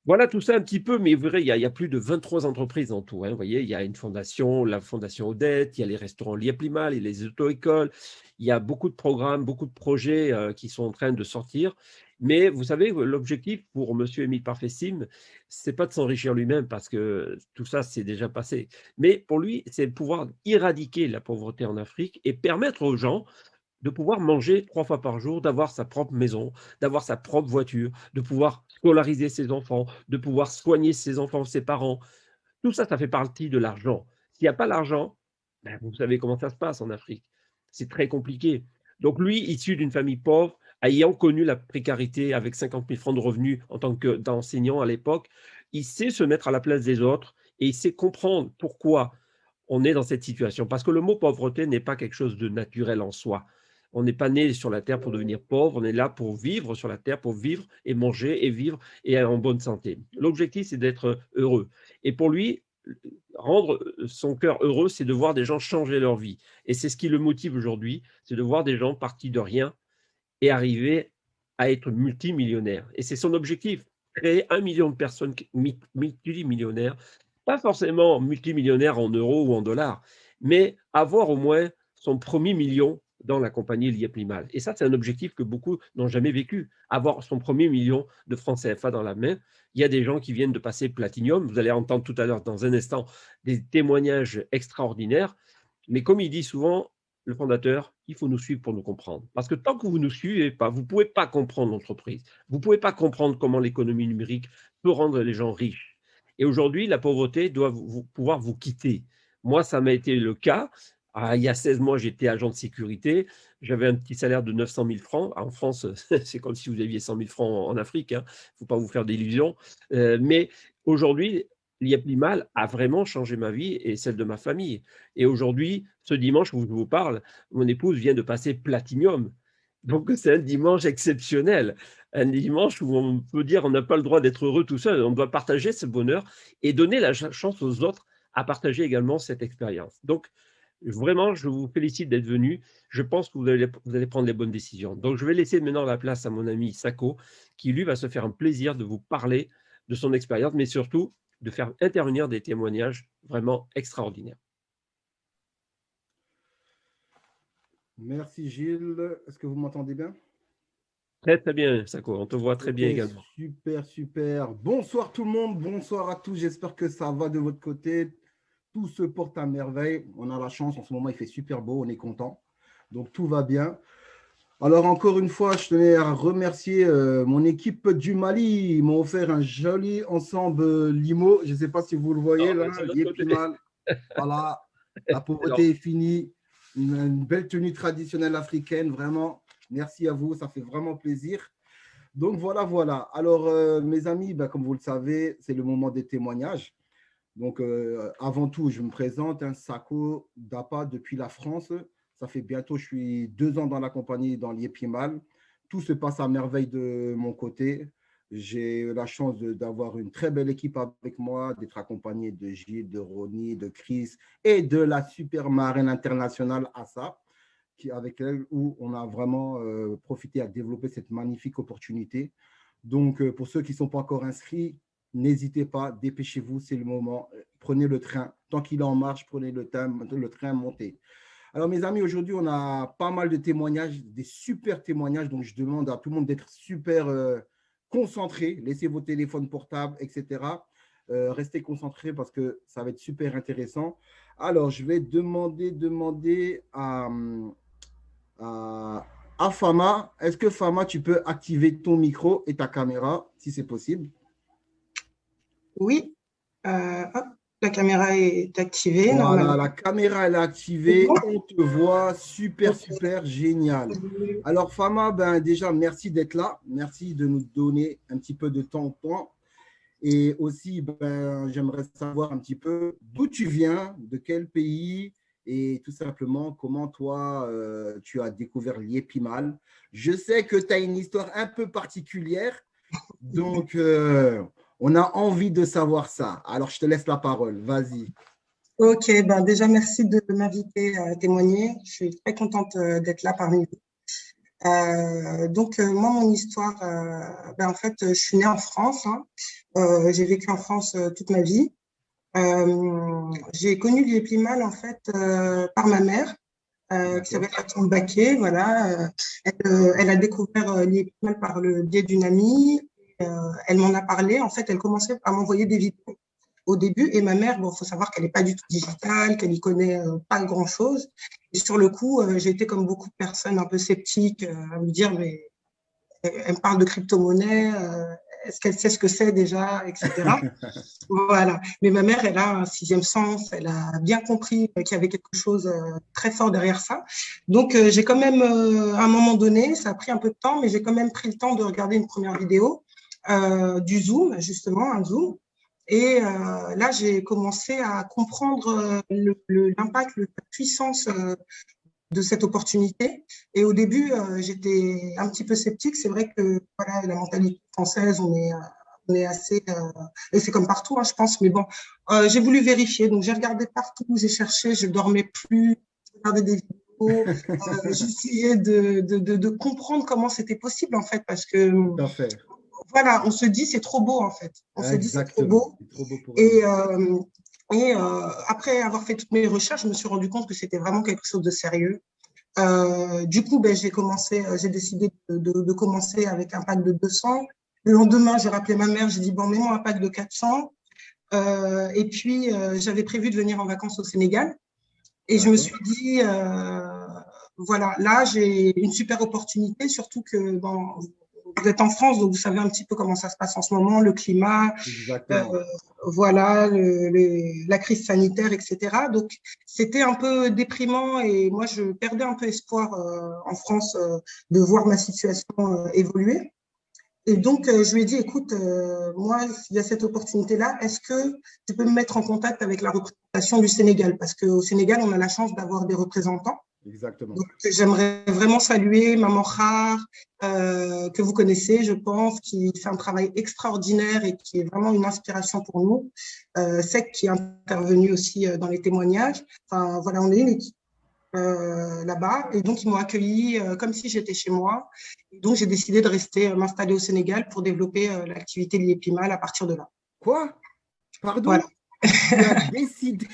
Voilà tout ça un petit peu, mais vous verrez, il y a plus de 23 entreprises en tout. Vous voyez, il y a une fondation, la fondation Odette, il y a les restaurants Liaplimal, il y a les auto-écoles, il y a beaucoup de programmes, beaucoup de projets qui sont en train de sortir. Mais vous savez, l'objectif pour Monsieur Émile Parfait-Sim, c'est pas de s'enrichir lui-même parce que tout ça, c'est déjà passé. Mais pour lui, c'est de pouvoir éradiquer la pauvreté en Afrique et permettre aux gens de pouvoir manger 3 fois par jour, d'avoir sa propre maison, d'avoir sa propre voiture, de pouvoir scolariser ses enfants, de pouvoir soigner ses enfants, ses parents. Tout ça, ça fait partie de l'argent. S'il n'y a pas l'argent, ben, vous savez comment ça se passe en Afrique. C'est très compliqué. Donc lui, issu d'une famille pauvre, ayant connu la précarité avec 50 000 francs de revenus en tant qu'enseignant à l'époque, il sait se mettre à la place des autres et il sait comprendre pourquoi on est dans cette situation. Parce que le mot pauvreté n'est pas quelque chose de naturel en soi. On n'est pas né sur la terre pour devenir pauvre, on est là pour vivre sur la terre, pour vivre et manger et vivre et être en bonne santé. L'objectif, c'est d'être heureux. Et pour lui, rendre son cœur heureux, c'est de voir des gens changer leur vie. Et c'est ce qui le motive aujourd'hui, c'est de voir des gens partis de rien et arriver à être multimillionnaires. Et c'est son objectif, créer 1 million de personnes multimillionnaires, pas forcément multimillionnaires en euros ou en dollars, mais avoir au moins son premier million dans la compagnie Liep-Limal. Et ça, c'est un objectif que beaucoup n'ont jamais vécu, avoir son premier million de francs CFA dans la main. Il y a des gens qui viennent de passer Platinum. Vous allez entendre tout à l'heure, dans un instant, des témoignages extraordinaires. Mais comme il dit souvent, le fondateur, il faut nous suivre pour nous comprendre. Parce que tant que vous ne nous suivez pas, vous ne pouvez pas comprendre l'entreprise. Vous ne pouvez pas comprendre comment l'économie numérique peut rendre les gens riches. Et aujourd'hui, la pauvreté doit pouvoir vous quitter. Moi, ça m'a été le cas. Il y a 16 mois, j'étais agent de sécurité. J'avais un petit salaire de 900 000 francs. En France, c'est comme si vous aviez 100 000 francs en Afrique. Il ne faut pas vous faire d'illusions. Mais aujourd'hui, Liep-Limal a vraiment changé ma vie et celle de ma famille. Et aujourd'hui, ce dimanche où je vous parle, mon épouse vient de passer Platinum. Donc, c'est un dimanche exceptionnel. Un dimanche où on peut dire on n'a pas le droit d'être heureux tout seul. On doit partager ce bonheur et donner la chance aux autres à partager également cette expérience. Donc, vraiment, je vous félicite d'être venu. Je pense que vous allez prendre les bonnes décisions. Donc, je vais laisser maintenant la place à mon ami Sako, qui lui va se faire un plaisir de vous parler de son expérience, mais surtout de faire intervenir des témoignages vraiment extraordinaires. Merci Gilles. Est-ce que vous m'entendez bien? Très, très bien, Sako. On te voit très bien également. Super, super. Bonsoir tout le monde. Bonsoir à tous. J'espère que ça va de votre côté. Tout se porte à merveille. On a la chance. En ce moment, il fait super beau. On est content. Donc, tout va bien. Alors, encore une fois, je tenais à remercier mon équipe du Mali. Ils m'ont offert un joli ensemble limo. Je ne sais pas si vous le voyez là. Liep-Limal. Voilà. La pauvreté est finie. Une belle tenue traditionnelle africaine. Vraiment. Merci à vous. Ça fait vraiment plaisir. Donc, voilà, voilà. Alors, mes amis, comme vous le savez, c'est le moment des témoignages. Donc, avant tout, je me présente, Sako Dapa depuis la France. Ça fait bientôt, je suis 2 ans dans la compagnie, dans Liep-Limal. Tout se passe à merveille de mon côté. J'ai eu la chance d'avoir une très belle équipe avec moi, d'être accompagné de Gilles, de Ronnie, de Chris et de la super marraine internationale Assa, avec elle, où on a vraiment profité à développer cette magnifique opportunité. Donc, pour ceux qui ne sont pas encore inscrits, n'hésitez pas, dépêchez-vous, c'est le moment. Prenez le train. Tant qu'il est en marche, prenez le train, montez. Alors, mes amis, aujourd'hui, on a pas mal de témoignages, des super témoignages. Donc, je demande à tout le monde d'être super concentré. Laissez vos téléphones portables, etc. Restez concentrés parce que ça va être super intéressant. Alors, je vais demander à Fama. Est-ce que Fama, tu peux activer ton micro et ta caméra, si c'est possible? Oui, hop, la caméra est activée. Voilà, la caméra elle est activée, on te voit, super, super, génial. Alors Fama, déjà, merci d'être là, merci de nous donner un petit peu de temps. Et aussi, j'aimerais savoir un petit peu d'où tu viens, de quel pays, et tout simplement comment toi, tu as découvert Liep-Limal. Je sais que tu as une histoire un peu particulière, donc on a envie de savoir ça. Alors, je te laisse la parole. Vas-y. Ok, déjà, merci de m'inviter à témoigner. Je suis très contente d'être là parmi vous. Donc, moi, mon histoire, en fait, je suis née en France. J'ai vécu en France toute ma vie. J'ai connu Liep-Limal, en fait, par ma mère, qui s'appelle Fatou Mbaké. Voilà. Elle a découvert Liep-Limal par le biais d'une amie. Elle m'en a parlé. En fait, elle commençait à m'envoyer des vidéos au début. Et ma mère, il faut savoir qu'elle n'est pas du tout digitale, qu'elle n'y connaît pas grand-chose. Et sur le coup, j'ai été comme beaucoup de personnes un peu sceptiques à me dire, mais elle me parle de crypto-monnaie, est-ce qu'elle sait ce que c'est déjà, etc. Voilà. Mais ma mère, elle a un sixième sens, elle a bien compris qu'il y avait quelque chose très fort derrière ça. Donc, j'ai quand même, à un moment donné, ça a pris un peu de temps, mais j'ai quand même pris le temps de regarder une première vidéo du Zoom, justement, un Zoom. Et là, j'ai commencé à comprendre l'impact, la puissance de cette opportunité. Et au début, j'étais un petit peu sceptique. C'est vrai que voilà, la mentalité française, on est assez… et c'est comme partout, hein, je pense. Mais bon, j'ai voulu vérifier. Donc, j'ai regardé partout, j'ai cherché, je dormais plus, je regardais des vidéos. J'essayais de comprendre comment c'était possible, en fait, parce que… Tout à fait. Voilà, on se dit c'est trop beau en fait. On se dit c'est trop beau. C'est trop beau pour Et, après avoir fait toutes mes recherches, je me suis rendu compte que c'était vraiment quelque chose de sérieux. Du coup, ben, j'ai décidé de commencer avec un pack de 200. Le lendemain, j'ai rappelé ma mère, j'ai dit bon, mets-moi un pack de 400. Et puis, j'avais prévu de venir en vacances au Sénégal. Et je me suis dit, voilà, là, j'ai une super opportunité, surtout que bon, vous êtes en France, donc vous savez un petit peu comment ça se passe en ce moment, le climat, voilà, la crise sanitaire, etc. Donc, c'était un peu déprimant et moi, je perdais un peu espoir en France de voir ma situation évoluer. Et donc, je lui ai dit, écoute, moi, il y a cette opportunité-là, est-ce que tu peux me mettre en contact avec la représentation du Sénégal? Parce qu'au Sénégal, on a la chance d'avoir des représentants. Exactement. Donc, j'aimerais vraiment saluer Maman Khar, que vous connaissez, je pense, qui fait un travail extraordinaire et qui est vraiment une inspiration pour nous. Sec qui est intervenu aussi dans les témoignages. Enfin, voilà, on est une équipe là-bas. Et donc, ils m'ont accueilli comme si j'étais chez moi. Et donc, j'ai décidé de rester, m'installer au Sénégal pour développer l'activité liée Pimal à partir de là. Quoi? Pardon? Voilà. Tu as décidé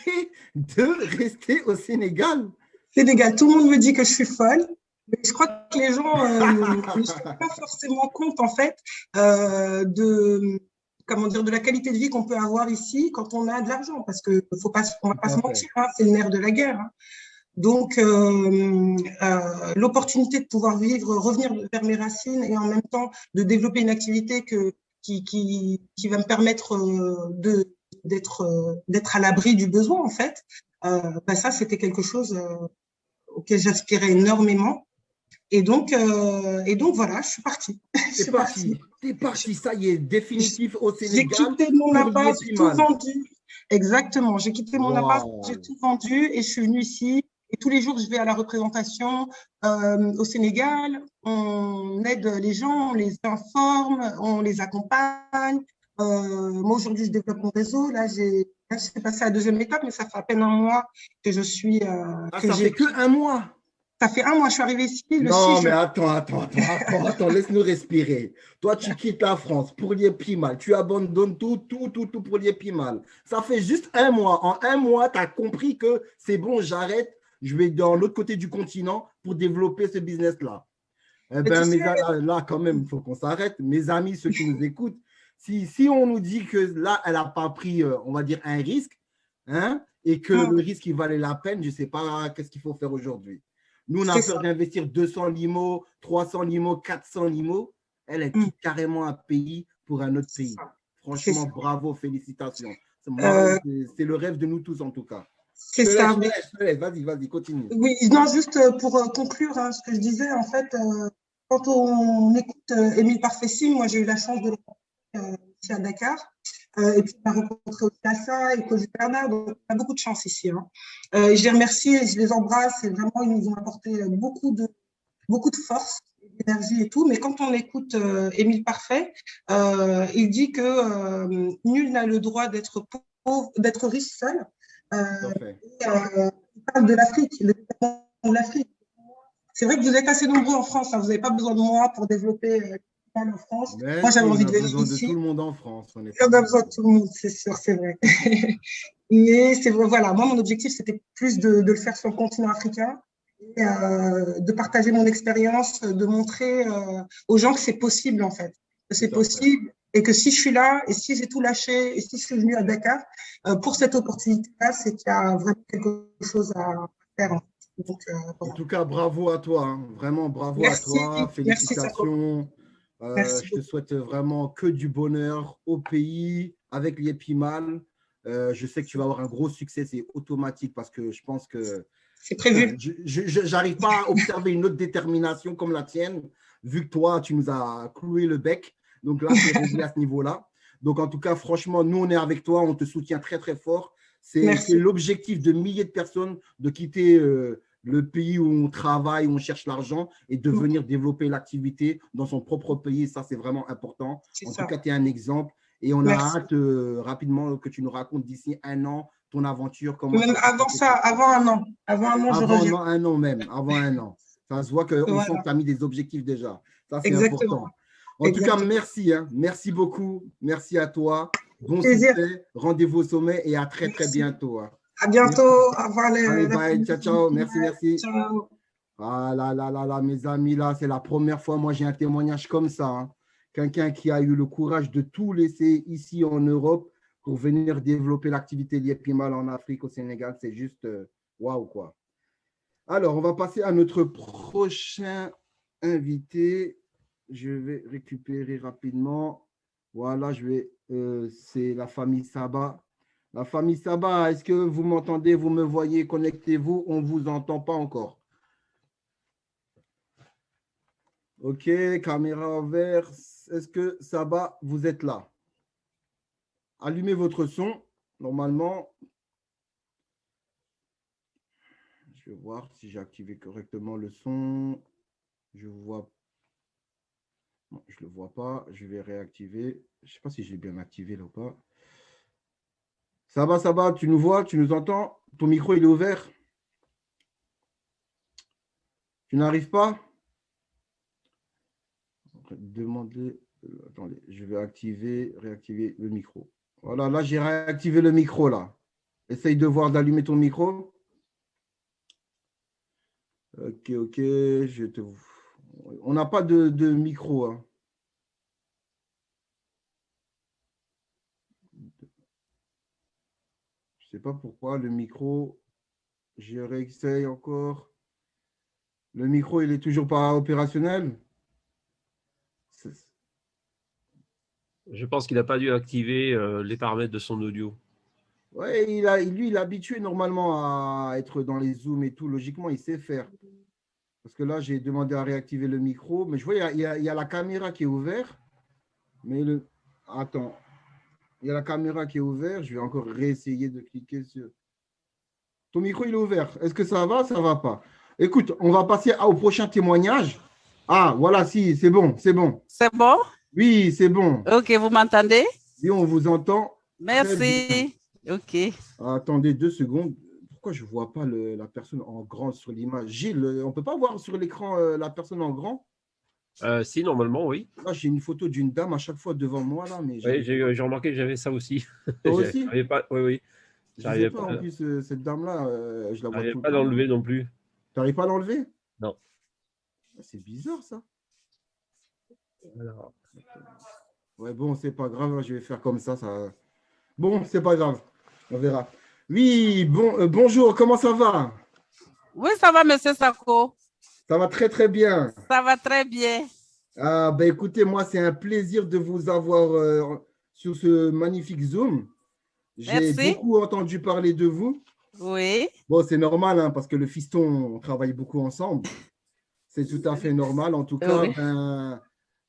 de rester au Sénégal? Sénégal, tout le monde me dit que je suis folle. Mais je crois que les gens ne se rendent pas forcément compte, en fait, comment dire, de la qualité de vie qu'on peut avoir ici quand on a de l'argent. Parce qu'on ne va pas se mentir, hein, c'est le nerf de la guerre. Hein. Donc, l'opportunité de pouvoir revenir vers mes racines et en même temps de développer une activité qui va me permettre d'être à l'abri du besoin, en fait, ça, c'était quelque chose auquel j'aspirais énormément. Et donc voilà, je suis partie. C'est parti. T'es parti, ça y est, définitif au Sénégal. J'ai quitté mon appart, j'ai tout vendu. Exactement, j'ai quitté mon appart, j'ai tout vendu et je suis venue ici. Et tous les jours, je vais à la représentation au Sénégal. On aide les gens, on les informe, on les accompagne. Moi, aujourd'hui, je développe mon réseau. Là, j'ai passé à la deuxième étape, mais ça fait à peine un mois que je suis… ça fait que un mois? Ça fait un mois, je suis arrivée ici le 6 Non, mais juin. attends, laisse-nous respirer. Toi, tu quittes la France pour lier Pimal. Tu abandonnes tout pour lier Pimal. Ça fait juste un mois. En un mois, tu as compris que c'est bon, j'arrête. Je vais dans l'autre côté du continent pour développer ce business-là. Eh bien, là, quand même, il faut qu'on s'arrête. Mes amis, ceux qui nous écoutent, si on nous dit que là, elle n'a pas pris, on va dire, un risque, hein, et que le risque, il valait la peine, je ne sais pas qu'est-ce qu'il faut faire aujourd'hui. Nous, on a peur d'investir 200 limos, 300 limos, 400 limos. Elle quitte carrément un pays pour un autre pays. Franchement, bravo, félicitations. C'est le rêve de nous tous, en tout cas. C'est ça. Vas-y, continue. Oui, non, juste pour conclure ce que je disais, en fait, quand on écoute Émile Parfessim, moi, j'ai eu la chance de le rencontrer ici à Dakar. Et puis, on a rencontré aussi Assa et Cosy Bernard, donc on a beaucoup de chance ici. Hein. Je les remercie et je les embrasse. Et vraiment, ils nous ont apporté beaucoup de force, d'énergie et tout. Mais quand on écoute Émile Parfait, il dit que nul n'a le droit d'être pauvre, d'être riche seul. Il parle de l'Afrique, le développement de l'Afrique. C'est vrai que vous êtes assez nombreux en France. Hein, vous n'avez pas besoin de moi pour développer en France. Mais moi, j'avais envie de venir ici. On a besoin de tout le monde en France. On a besoin de tout le monde, c'est sûr, c'est vrai. Mais c'est vrai, voilà. Moi, mon objectif, c'était plus de le faire sur le continent africain, et, de partager mon expérience, de montrer aux gens que c'est possible, en fait. Que c'est possible et que si je suis là et si j'ai tout lâché et si je suis venue à Dakar pour cette opportunité-là, c'est qu'il y a vraiment quelque chose à faire. En fait. Donc, en tout cas, bravo à toi. Hein. Vraiment, bravo à toi. Félicitations. Merci Je te souhaite vraiment que du bonheur au pays avec l'Iepimal. Je sais que tu vas avoir un gros succès, c'est automatique parce que je pense que C'est prévu. je n'arrive pas à observer une autre détermination comme la tienne, vu que toi, tu nous as cloué le bec. Donc là, c'est réglé à ce niveau-là. Donc en tout cas, franchement, nous, on est avec toi, on te soutient très, très fort. C'est l'objectif de milliers de personnes de quitter le pays où on travaille, où on cherche l'argent et de venir développer l'activité dans son propre pays. Ça, c'est vraiment important. En tout cas, tu es un exemple. Et on a hâte rapidement que tu nous racontes d'ici 1 an ton aventure. Comment même avant ça, avant 1 an. Avant 1 an, je reviens. Avant 1 an même, avant 1 an. Ça se voit qu'on sent que tu as mis des objectifs déjà. Ça, c'est important. En tout cas, merci. Hein. Merci beaucoup. Merci à toi. Bon succès. Rendez-vous au sommet et à très, très bientôt. Hein. À bientôt. Au revoir. Allez, bye. Ciao, ciao. Merci, merci. Ciao. Ah là, mes amis, là, c'est la première fois, moi, j'ai un témoignage comme ça. Hein. Quelqu'un qui a eu le courage de tout laisser ici en Europe pour venir développer l'activité Liepimal en Afrique, au Sénégal. C'est juste waouh, quoi. Alors, on va passer à notre prochain invité. Je vais récupérer rapidement. Voilà, c'est la famille Saba. La famille Saba, est-ce que vous m'entendez? Vous me voyez? Connectez-vous. On ne vous entend pas encore. Ok, caméra verte. Est-ce que Saba, vous êtes là? Allumez votre son. Normalement, je vais voir si j'ai activé correctement le son. Je vois. Non, je ne le vois pas. Je vais réactiver. Je ne sais pas si je l'ai bien activé là ou pas. Saba, tu nous vois? Tu nous entends? Ton micro, il est ouvert? Tu n'arrives pas? Demandez. Attendez, je vais réactiver le micro. Voilà, là, j'ai réactivé le micro, là. Essaye de voir d'allumer ton micro. Ok. On n'a pas de micro. Hein. Je ne sais pas pourquoi le micro. Je réessaye encore. Le micro, il n'est toujours pas opérationnel. Je pense qu'il n'a pas dû activer les paramètres de son audio. Oui, lui, il est habitué normalement à être dans les zooms et tout. Logiquement, il sait faire. Parce que là, j'ai demandé à réactiver le micro. Mais je vois, il y a la caméra qui est ouverte. Mais attends. Il y a la caméra qui est ouverte. Je vais encore réessayer de cliquer sur… Ton micro, il est ouvert. Est-ce que ça va? Ça ne va pas. Écoute, on va passer au prochain témoignage. Ah, voilà, si, c'est bon. C'est bon? Oui, c'est bon. Ok, vous m'entendez? Oui, on vous entend. Merci. Ok. Attendez 2 secondes. Pourquoi je ne vois pas la personne en grand sur l'image? Gilles, on ne peut pas voir sur l'écran la personne en grand? Si, normalement, oui. Là, j'ai une photo d'une dame à chaque fois devant moi. Là, mais oui, j'ai remarqué que j'avais ça aussi. Toi aussi? Pas, oui. Je ne sais pas, en plus, cette dame-là, je la vois tout le temps. Pas l'enlever non plus. Tu n'arrives pas à l'enlever? Non. C'est bizarre, ça. Alors. Ouais, bon, c'est pas grave, je vais faire comme ça. Bon, c'est pas grave. On verra. Oui, bonjour, comment ça va? Oui, ça va, monsieur Sako. Ça va très, très bien. Ça va très bien. Ah, ben écoutez, moi, c'est un plaisir de vous avoir sur ce magnifique Zoom. J'ai beaucoup entendu parler de vous. Oui. Bon, c'est normal, hein, parce que le fiston, on travaille beaucoup ensemble. C'est tout à fait normal. En tout cas,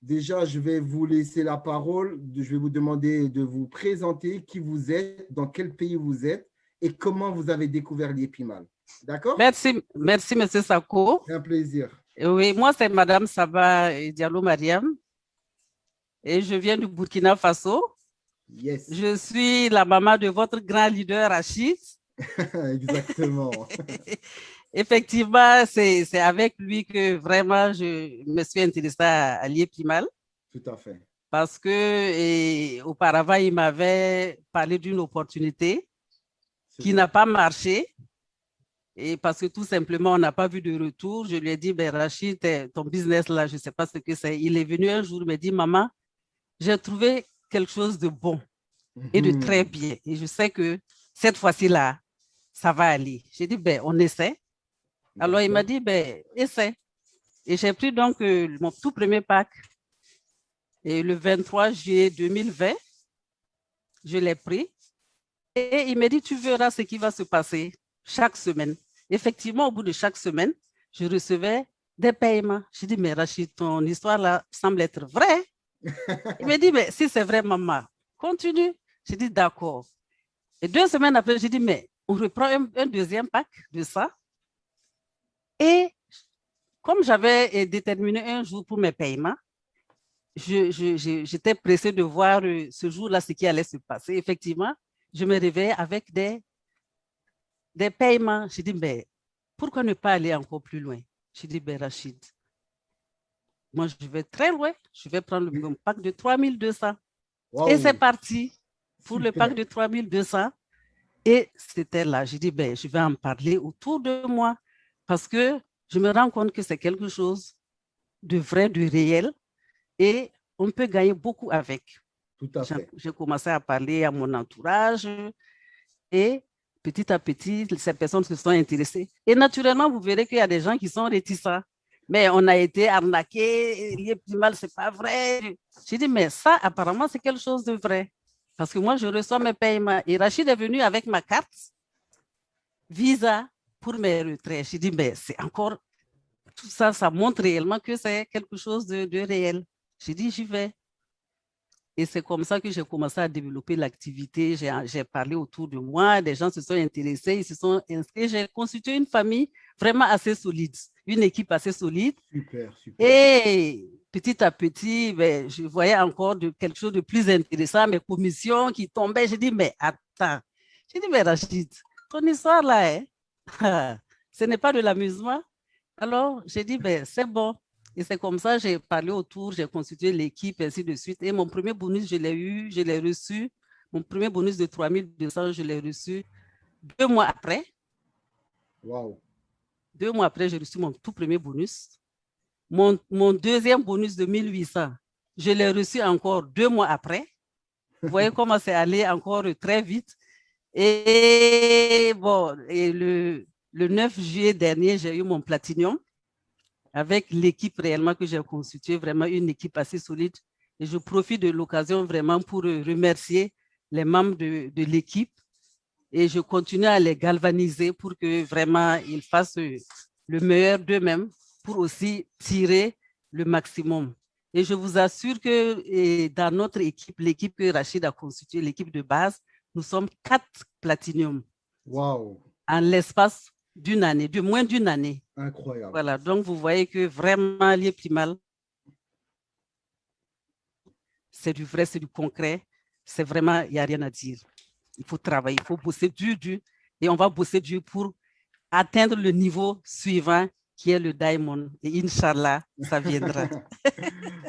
déjà, je vais vous laisser la parole. Je vais vous demander de vous présenter qui vous êtes, dans quel pays vous êtes et comment vous avez découvert Liepimal. D'accord? Merci, M. Sako. C'est un plaisir. Oui, moi, c'est Mme Saba Diallo Mariam et je viens du Burkina Faso. Yes. Je suis la maman de votre grand leader, Rachid. Exactement. Effectivement, c'est avec lui que vraiment je me suis intéressée à Liepimal. Tout à fait. Parce que auparavant, il m'avait parlé d'une opportunité qui n'a pas marché. Et parce que tout simplement, on n'a pas vu de retour. Je lui ai dit, ben, Rachid, ton business là, je ne sais pas ce que c'est. Il est venu un jour, il m'a dit, maman, j'ai trouvé quelque chose de bon et de très bien. Et je sais que cette fois-ci-là, ça va aller. J'ai dit, ben, on essaie. Alors, il m'a dit, ben, essaie. Et j'ai pris donc mon tout premier pack Et le 23 juillet 2020, je l'ai pris. Et il m'a dit, tu verras ce qui va se passer chaque semaine. Effectivement, au bout de chaque semaine, je recevais des paiements. J'ai dit, mais Rachid, ton histoire là semble être vraie. Il m'a dit, mais si c'est vrai, maman, continue. J'ai dit, d'accord. Et 2 semaines après, j'ai dit, mais on reprend un deuxième pack de ça. Et comme j'avais déterminé un jour pour mes paiements, j'étais pressée de voir ce jour-là ce qui allait se passer. Effectivement, je me réveillais avec des paiements. J'ai dit, mais pourquoi ne pas aller encore plus loin? J'ai dit, ben Rachid, moi je vais très loin. Je vais prendre un pack de 3200. Wow. Et c'est parti pour le pack de 3200. Et c'était là. J'ai dit, ben, je vais en parler autour de moi parce que je me rends compte que c'est quelque chose de vrai, de réel et on peut gagner beaucoup avec. Tout à fait. J'ai commencé à parler à mon entourage et petit à petit, ces personnes se sont intéressées. Et naturellement, vous verrez qu'il y a des gens qui sont réticents. Mais on a été arnaqués, lié plus mal, c'est pas vrai. J'ai dit, mais ça, apparemment, c'est quelque chose de vrai. Parce que moi, je reçois mes paiements. Et Rachid est venu avec ma carte Visa pour mes retraits. J'ai dit, mais c'est encore, tout ça, ça montre réellement que c'est quelque chose de réel. J'ai dit, j'y vais. Et c'est comme ça que j'ai commencé à développer l'activité. J'ai parlé autour de moi, des gens se sont intéressés, ils se sont inscrits. J'ai constitué une famille vraiment assez solide, une équipe assez solide. Super, super. Et petit à petit, ben, je voyais encore quelque chose de plus intéressant, mes commissions qui tombaient. J'ai dit, mais attends. J'ai dit, mais Rachid, ton histoire là, hein? Ce n'est pas de l'amusement. Alors, j'ai dit, ben, c'est bon. Et c'est comme ça, j'ai parlé autour, j'ai constitué l'équipe, ainsi de suite. Et mon premier bonus, je l'ai reçu. Mon premier bonus de 3200, je l'ai reçu 2 mois après. Wow. 2 mois après, j'ai reçu mon tout premier bonus. Mon deuxième bonus de 1800, je l'ai reçu encore 2 mois après. Vous voyez comment c'est allé encore très vite. Et bon, et le 9 juillet dernier, j'ai eu mon platinium avec l'équipe réellement que j'ai constituée, vraiment une équipe assez solide. Et je profite de l'occasion vraiment pour remercier les membres de l'équipe et je continue à les galvaniser pour que vraiment ils fassent le meilleur d'eux-mêmes pour aussi tirer le maximum. Et je vous assure que dans notre équipe, l'équipe que Rachid a constituée, l'équipe de base, nous sommes 4 platinium. Wow. En l'espace d'une année, de moins d'une année. Incroyable. Voilà, donc vous voyez que vraiment, Lié Primal, c'est du vrai, c'est du concret. C'est vraiment, il n'y a rien à dire. Il faut travailler, il faut bosser dur, et on va bosser dur pour atteindre le niveau suivant qui est le Diamond. Et Inch'Allah, ça viendra.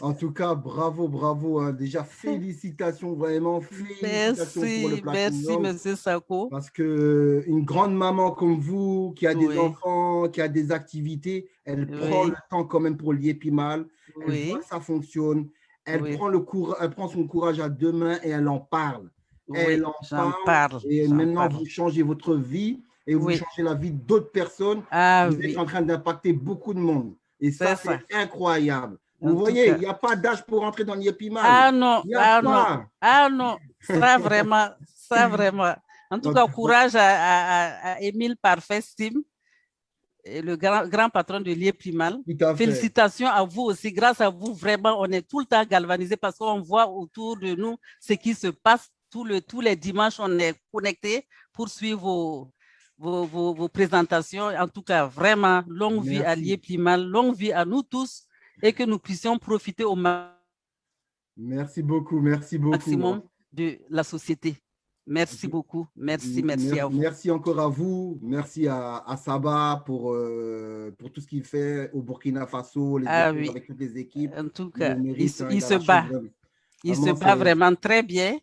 En tout cas, bravo, bravo. Hein. Déjà, félicitations, vraiment. Félicitations pour le Platinum. Merci, M. Sako. Parce qu'une grande maman comme vous, qui a des enfants, qui a des activités, elle prend le temps quand même pour lier Pimal. Elle voit que ça fonctionne. Elle prend son courage à 2 mains et elle en parle. Elle en parle. Et maintenant, vous changez votre vie. Et vous changez la vie d'autres personnes. Vous êtes en train d'impacter beaucoup de monde. Et ça, c'est incroyable. Vous voyez, il n'y a pas d'âge pour entrer dans l'IEPIMAL. Ah non, non. Ça vraiment. En tout cas, courage à Émile Parfait Sim, le grand patron de l'IEPIMAL. Félicitations à vous aussi. Grâce à vous, vraiment, on est tout le temps galvanisé parce qu'on voit autour de nous ce qui se passe. Tous les dimanches, on est connectés pour suivre vos présentations. En tout cas, vraiment, longue vie à l'IEPIMAL, longue vie à nous tous et que nous puissions profiter au maximum de la société. Merci beaucoup. Merci à vous. Merci encore à vous. Merci à Saba pour tout ce qu'il fait au Burkina Faso, avec toutes les équipes. En tout cas, il se bat. Il se bat vraiment très bien.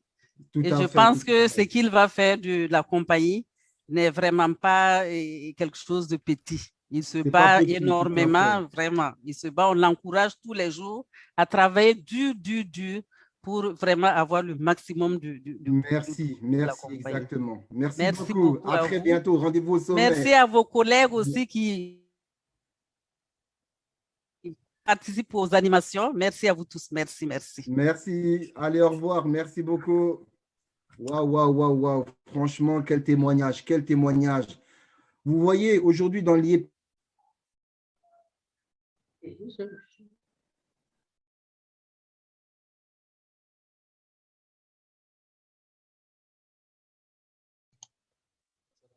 Et je pense que ce qu'il va faire de la compagnie n'est vraiment pas quelque chose de petit. Il se bat énormément, vraiment. Il se bat, on l'encourage tous les jours à travailler dur pour vraiment avoir le maximum merci, exactement. Merci beaucoup. À très bientôt. Rendez-vous au sommet. Merci à vos collègues aussi qui participe aux animations. Merci à vous tous. Merci, merci. Merci. Allez, au revoir. Merci beaucoup. Waouh, waouh, waouh, waouh. Franchement, quel témoignage, quel témoignage. Vous voyez, aujourd'hui, dans l'IEP,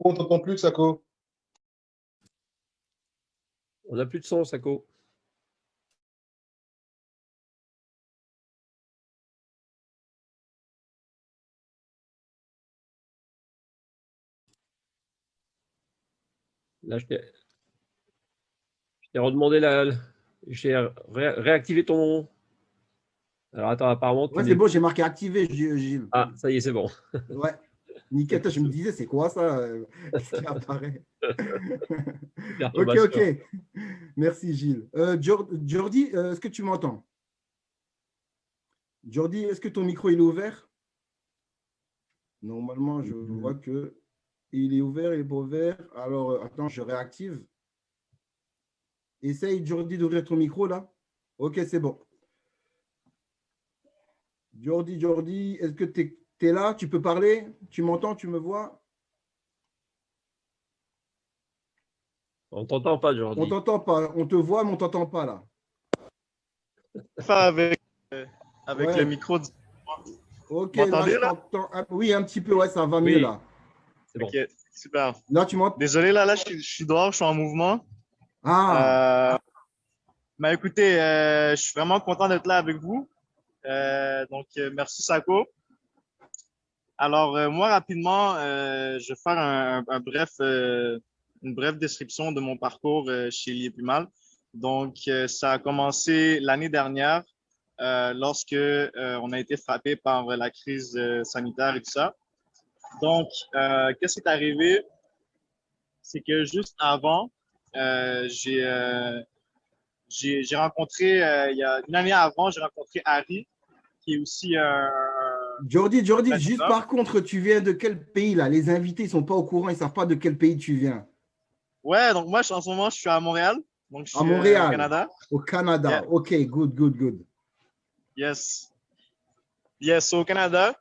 On t'entend plus, Sako. On n'a plus de son, Sako. Là, je t'ai redemandé j'ai réactivé ton. Alors attends, apparemment. ouais, c'est bon, j'ai marqué activé, Gilles. Ah, ça y est, c'est bon. Ouais. Nickel, je me disais, c'est quoi ça ce qui apparaît? Ok, ok. Merci, Gilles. Jordi, est-ce que tu m'entends? Jordi, est-ce que ton micro il est ouvert? Normalement, je vois que il est ouvert, il n'est pas ouvert. Alors, attends, je réactive. Essaye, Jordi, d'ouvrir ton micro là. Ok, c'est bon. Jordi, est-ce que tu es là? Tu peux parler? Tu m'entends? Tu me vois? On ne t'entend pas, Jordi. On ne t'entend pas. On te voit, mais on ne t'entend pas là. Avec Ouais. le micro. Ok, Vous m'entendez, là, je t'entends. Oui, un petit peu, ouais, ça va mieux Oui. là. C'est bon. Ok, super. Là, tu m'entends? Désolé, là, je suis dehors, je suis en mouvement. Ah, Mais écoutez, je suis vraiment content d'être là avec vous. Donc, merci, Sako. Alors, moi, rapidement, je vais faire une brève description de mon parcours chez Liépimal. Donc, ça a commencé l'année dernière lorsque on a été frappé par la crise sanitaire et tout ça. Donc, qu'est-ce qui est arrivé? C'est que juste avant, j'ai rencontré, il y a une année avant, j'ai rencontré Harry, qui est aussi Jordi, juste par contre, tu viens de quel pays là? Les invités, ils ne sont pas au courant, ils ne savent pas de quel pays tu viens. Ouais, donc moi, en ce moment, je suis à Montréal. Donc, je suis À Montréal. au Canada. Au Canada. Yeah. Ok, good. Yes. Yes, au Canada.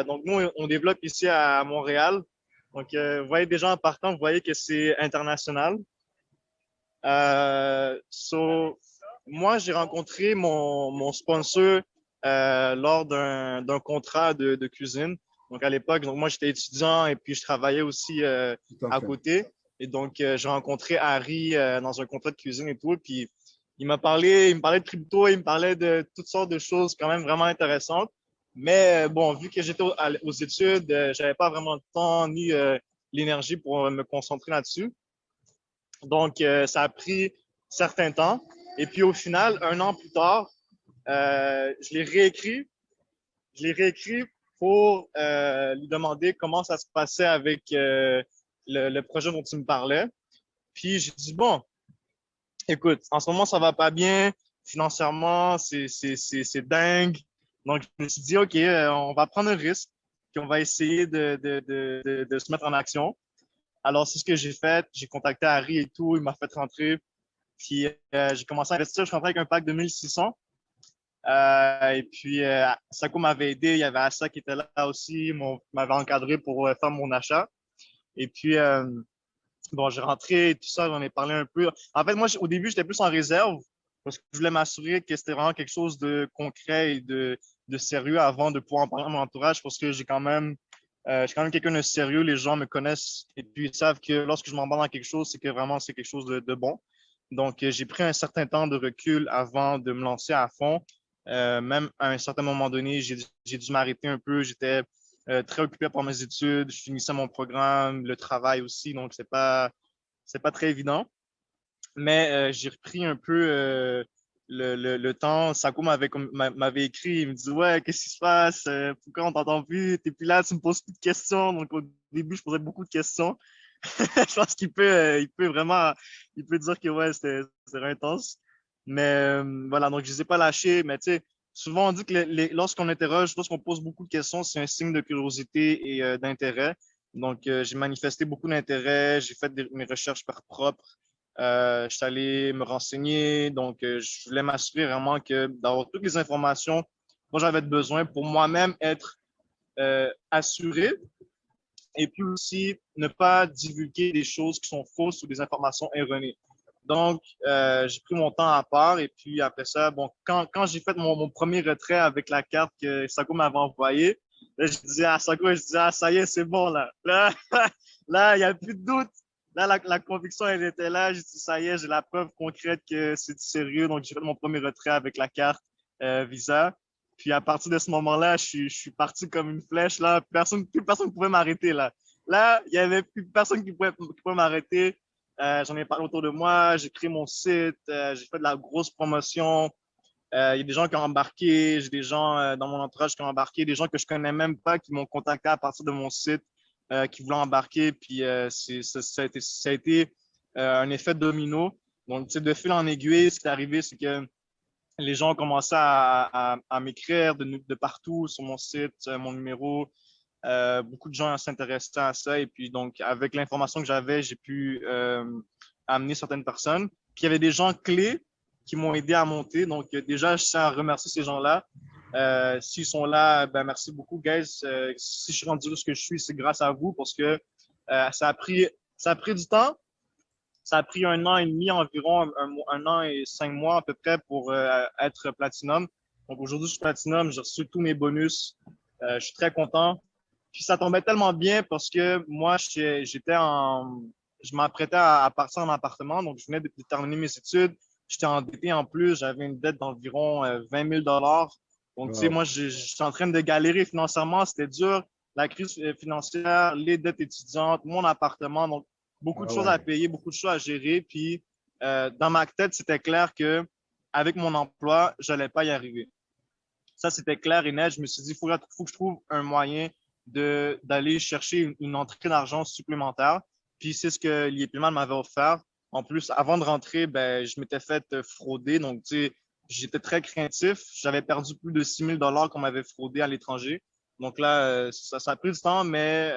Donc, nous, on développe ici à Montréal. Donc, vous voyez déjà en partant, vous voyez que c'est international. Moi, j'ai rencontré mon sponsor lors d'un contrat de cuisine. Donc, à l'époque, moi, j'étais étudiant et puis je travaillais aussi à côté. Et donc, j'ai rencontré Harry dans un contrat de cuisine et tout. Puis, il me parlait de crypto, il me parlait de toutes sortes de choses quand même vraiment intéressantes. Mais bon, vu que j'étais aux études, j'avais pas vraiment le temps ni l'énergie pour me concentrer là-dessus. Donc, ça a pris certain temps. Et puis, au final, 1 an plus tard, je l'ai réécrit. Je l'ai réécrit pour lui demander comment ça se passait avec le projet dont il me parlait. Puis, j'ai dit, bon, écoute, en ce moment, ça va pas bien. Financièrement, c'est dingue. Donc, je me suis dit, OK, on va prendre un risque. Puis, on va essayer de se mettre en action. Alors, c'est ce que j'ai fait. J'ai contacté Harry et tout. Il m'a fait rentrer. Puis, j'ai commencé à investir. Je suis rentré avec un pack de 1600. Et puis, Sako m'avait aidé. Il y avait Assa qui était là aussi. M'avait encadré pour faire mon achat. Et puis, bon, j'ai rentré et tout ça. J'en ai parlé un peu. En fait, moi, au début, j'étais plus en réserve parce que je voulais m'assurer que c'était vraiment quelque chose de concret et de sérieux avant de pouvoir en parler à mon entourage parce que je suis quand même quelqu'un de sérieux. Les gens me connaissent et puis ils savent que lorsque je m'embarque dans quelque chose, c'est que vraiment c'est quelque chose de bon. Donc, j'ai pris un certain temps de recul avant de me lancer à fond. Même à un certain moment donné, j'ai dû m'arrêter un peu. J'étais très occupé par mes études. Je finissais mon programme, le travail aussi. Donc, c'est pas très évident. Mais j'ai repris un peu le temps. Sako m'avait écrit, il me dit ouais, qu'est-ce qui se passe? Pourquoi on t'entend plus? T'es plus là, tu me poses plus de questions. Donc au début, je posais beaucoup de questions. Je pense qu'il peut dire que ouais, c'était intense. Mais voilà, donc je les ai pas lâchés. Mais tu sais, souvent on dit que lorsqu'on interroge, lorsqu'on pose beaucoup de questions, c'est un signe de curiosité et d'intérêt. Donc j'ai manifesté beaucoup d'intérêt, j'ai fait mes recherches par propre. Je suis allé me renseigner. Donc, je voulais m'assurer vraiment d'avoir toutes les informations dont j'avais besoin pour moi-même être assuré et puis aussi ne pas divulguer des choses qui sont fausses ou des informations erronées. Donc, j'ai pris mon temps à part et puis après ça, bon, quand j'ai fait mon premier retrait avec la carte que Sako m'avait envoyée, là, je disais à Sako, ça y est, c'est bon, là. Là, il n'y a plus de doute. Là, la conviction, elle était là. J'ai dit, ça y est, j'ai la preuve concrète que c'est du sérieux. Donc, j'ai fait mon premier retrait avec la carte Visa. Puis, à partir de ce moment-là, je suis parti comme une flèche, là. Plus personne ne pouvait m'arrêter, là. Là, il n'y avait plus personne qui pouvait m'arrêter. J'en ai parlé autour de moi, j'ai créé mon site, j'ai fait de la grosse promotion. Il y a des gens qui ont embarqué, j'ai des gens dans mon entourage qui ont embarqué, des gens que je connais même pas qui m'ont contacté à partir de mon site, qui voulaient embarquer. Puis ça a été un effet domino. Donc, tu sais, de fil en aiguille, ce qui est arrivé, c'est que les gens ont commencé à m'écrire de partout sur mon site, mon numéro. Beaucoup de gens s'intéressaient à ça et puis donc avec l'information que j'avais, j'ai pu amener certaines personnes. Puis il y avait des gens clés qui m'ont aidé à monter. Donc déjà, je tiens à remercier ces gens-là. S'ils sont là, ben merci beaucoup, guys. Si je suis rendu là ce que je suis, c'est grâce à vous parce que ça a pris du temps. Ça a pris 1 an et demi environ, un an et 5 mois à peu près pour être platinum. Donc aujourd'hui, je suis platinum, j'ai reçu tous mes bonus. Je suis très content. Puis ça tombait tellement bien parce que moi, je m'apprêtais à partir en appartement. Donc, je venais de terminer mes études. J'étais endetté en plus. J'avais une dette d'environ 20 000 $. Donc, tu sais, moi, je suis en train de galérer financièrement. C'était dur. La crise financière, les dettes étudiantes, mon appartement. Donc, beaucoup de choses à payer, beaucoup de choses à gérer. Puis, dans ma tête, c'était clair que avec mon emploi, je n'allais pas y arriver. Ça, c'était clair et net. Je me suis dit, il faut que je trouve un moyen d'aller chercher une entrée d'argent supplémentaire. Puis c'est ce que l'IEPMAL m'avait offert. En plus, avant de rentrer, ben, je m'étais fait frauder. Donc, tu sais, j'étais très craintif. J'avais perdu plus de 6 000 $ qu'on m'avait fraudé à l'étranger. Donc là, ça a pris du temps, mais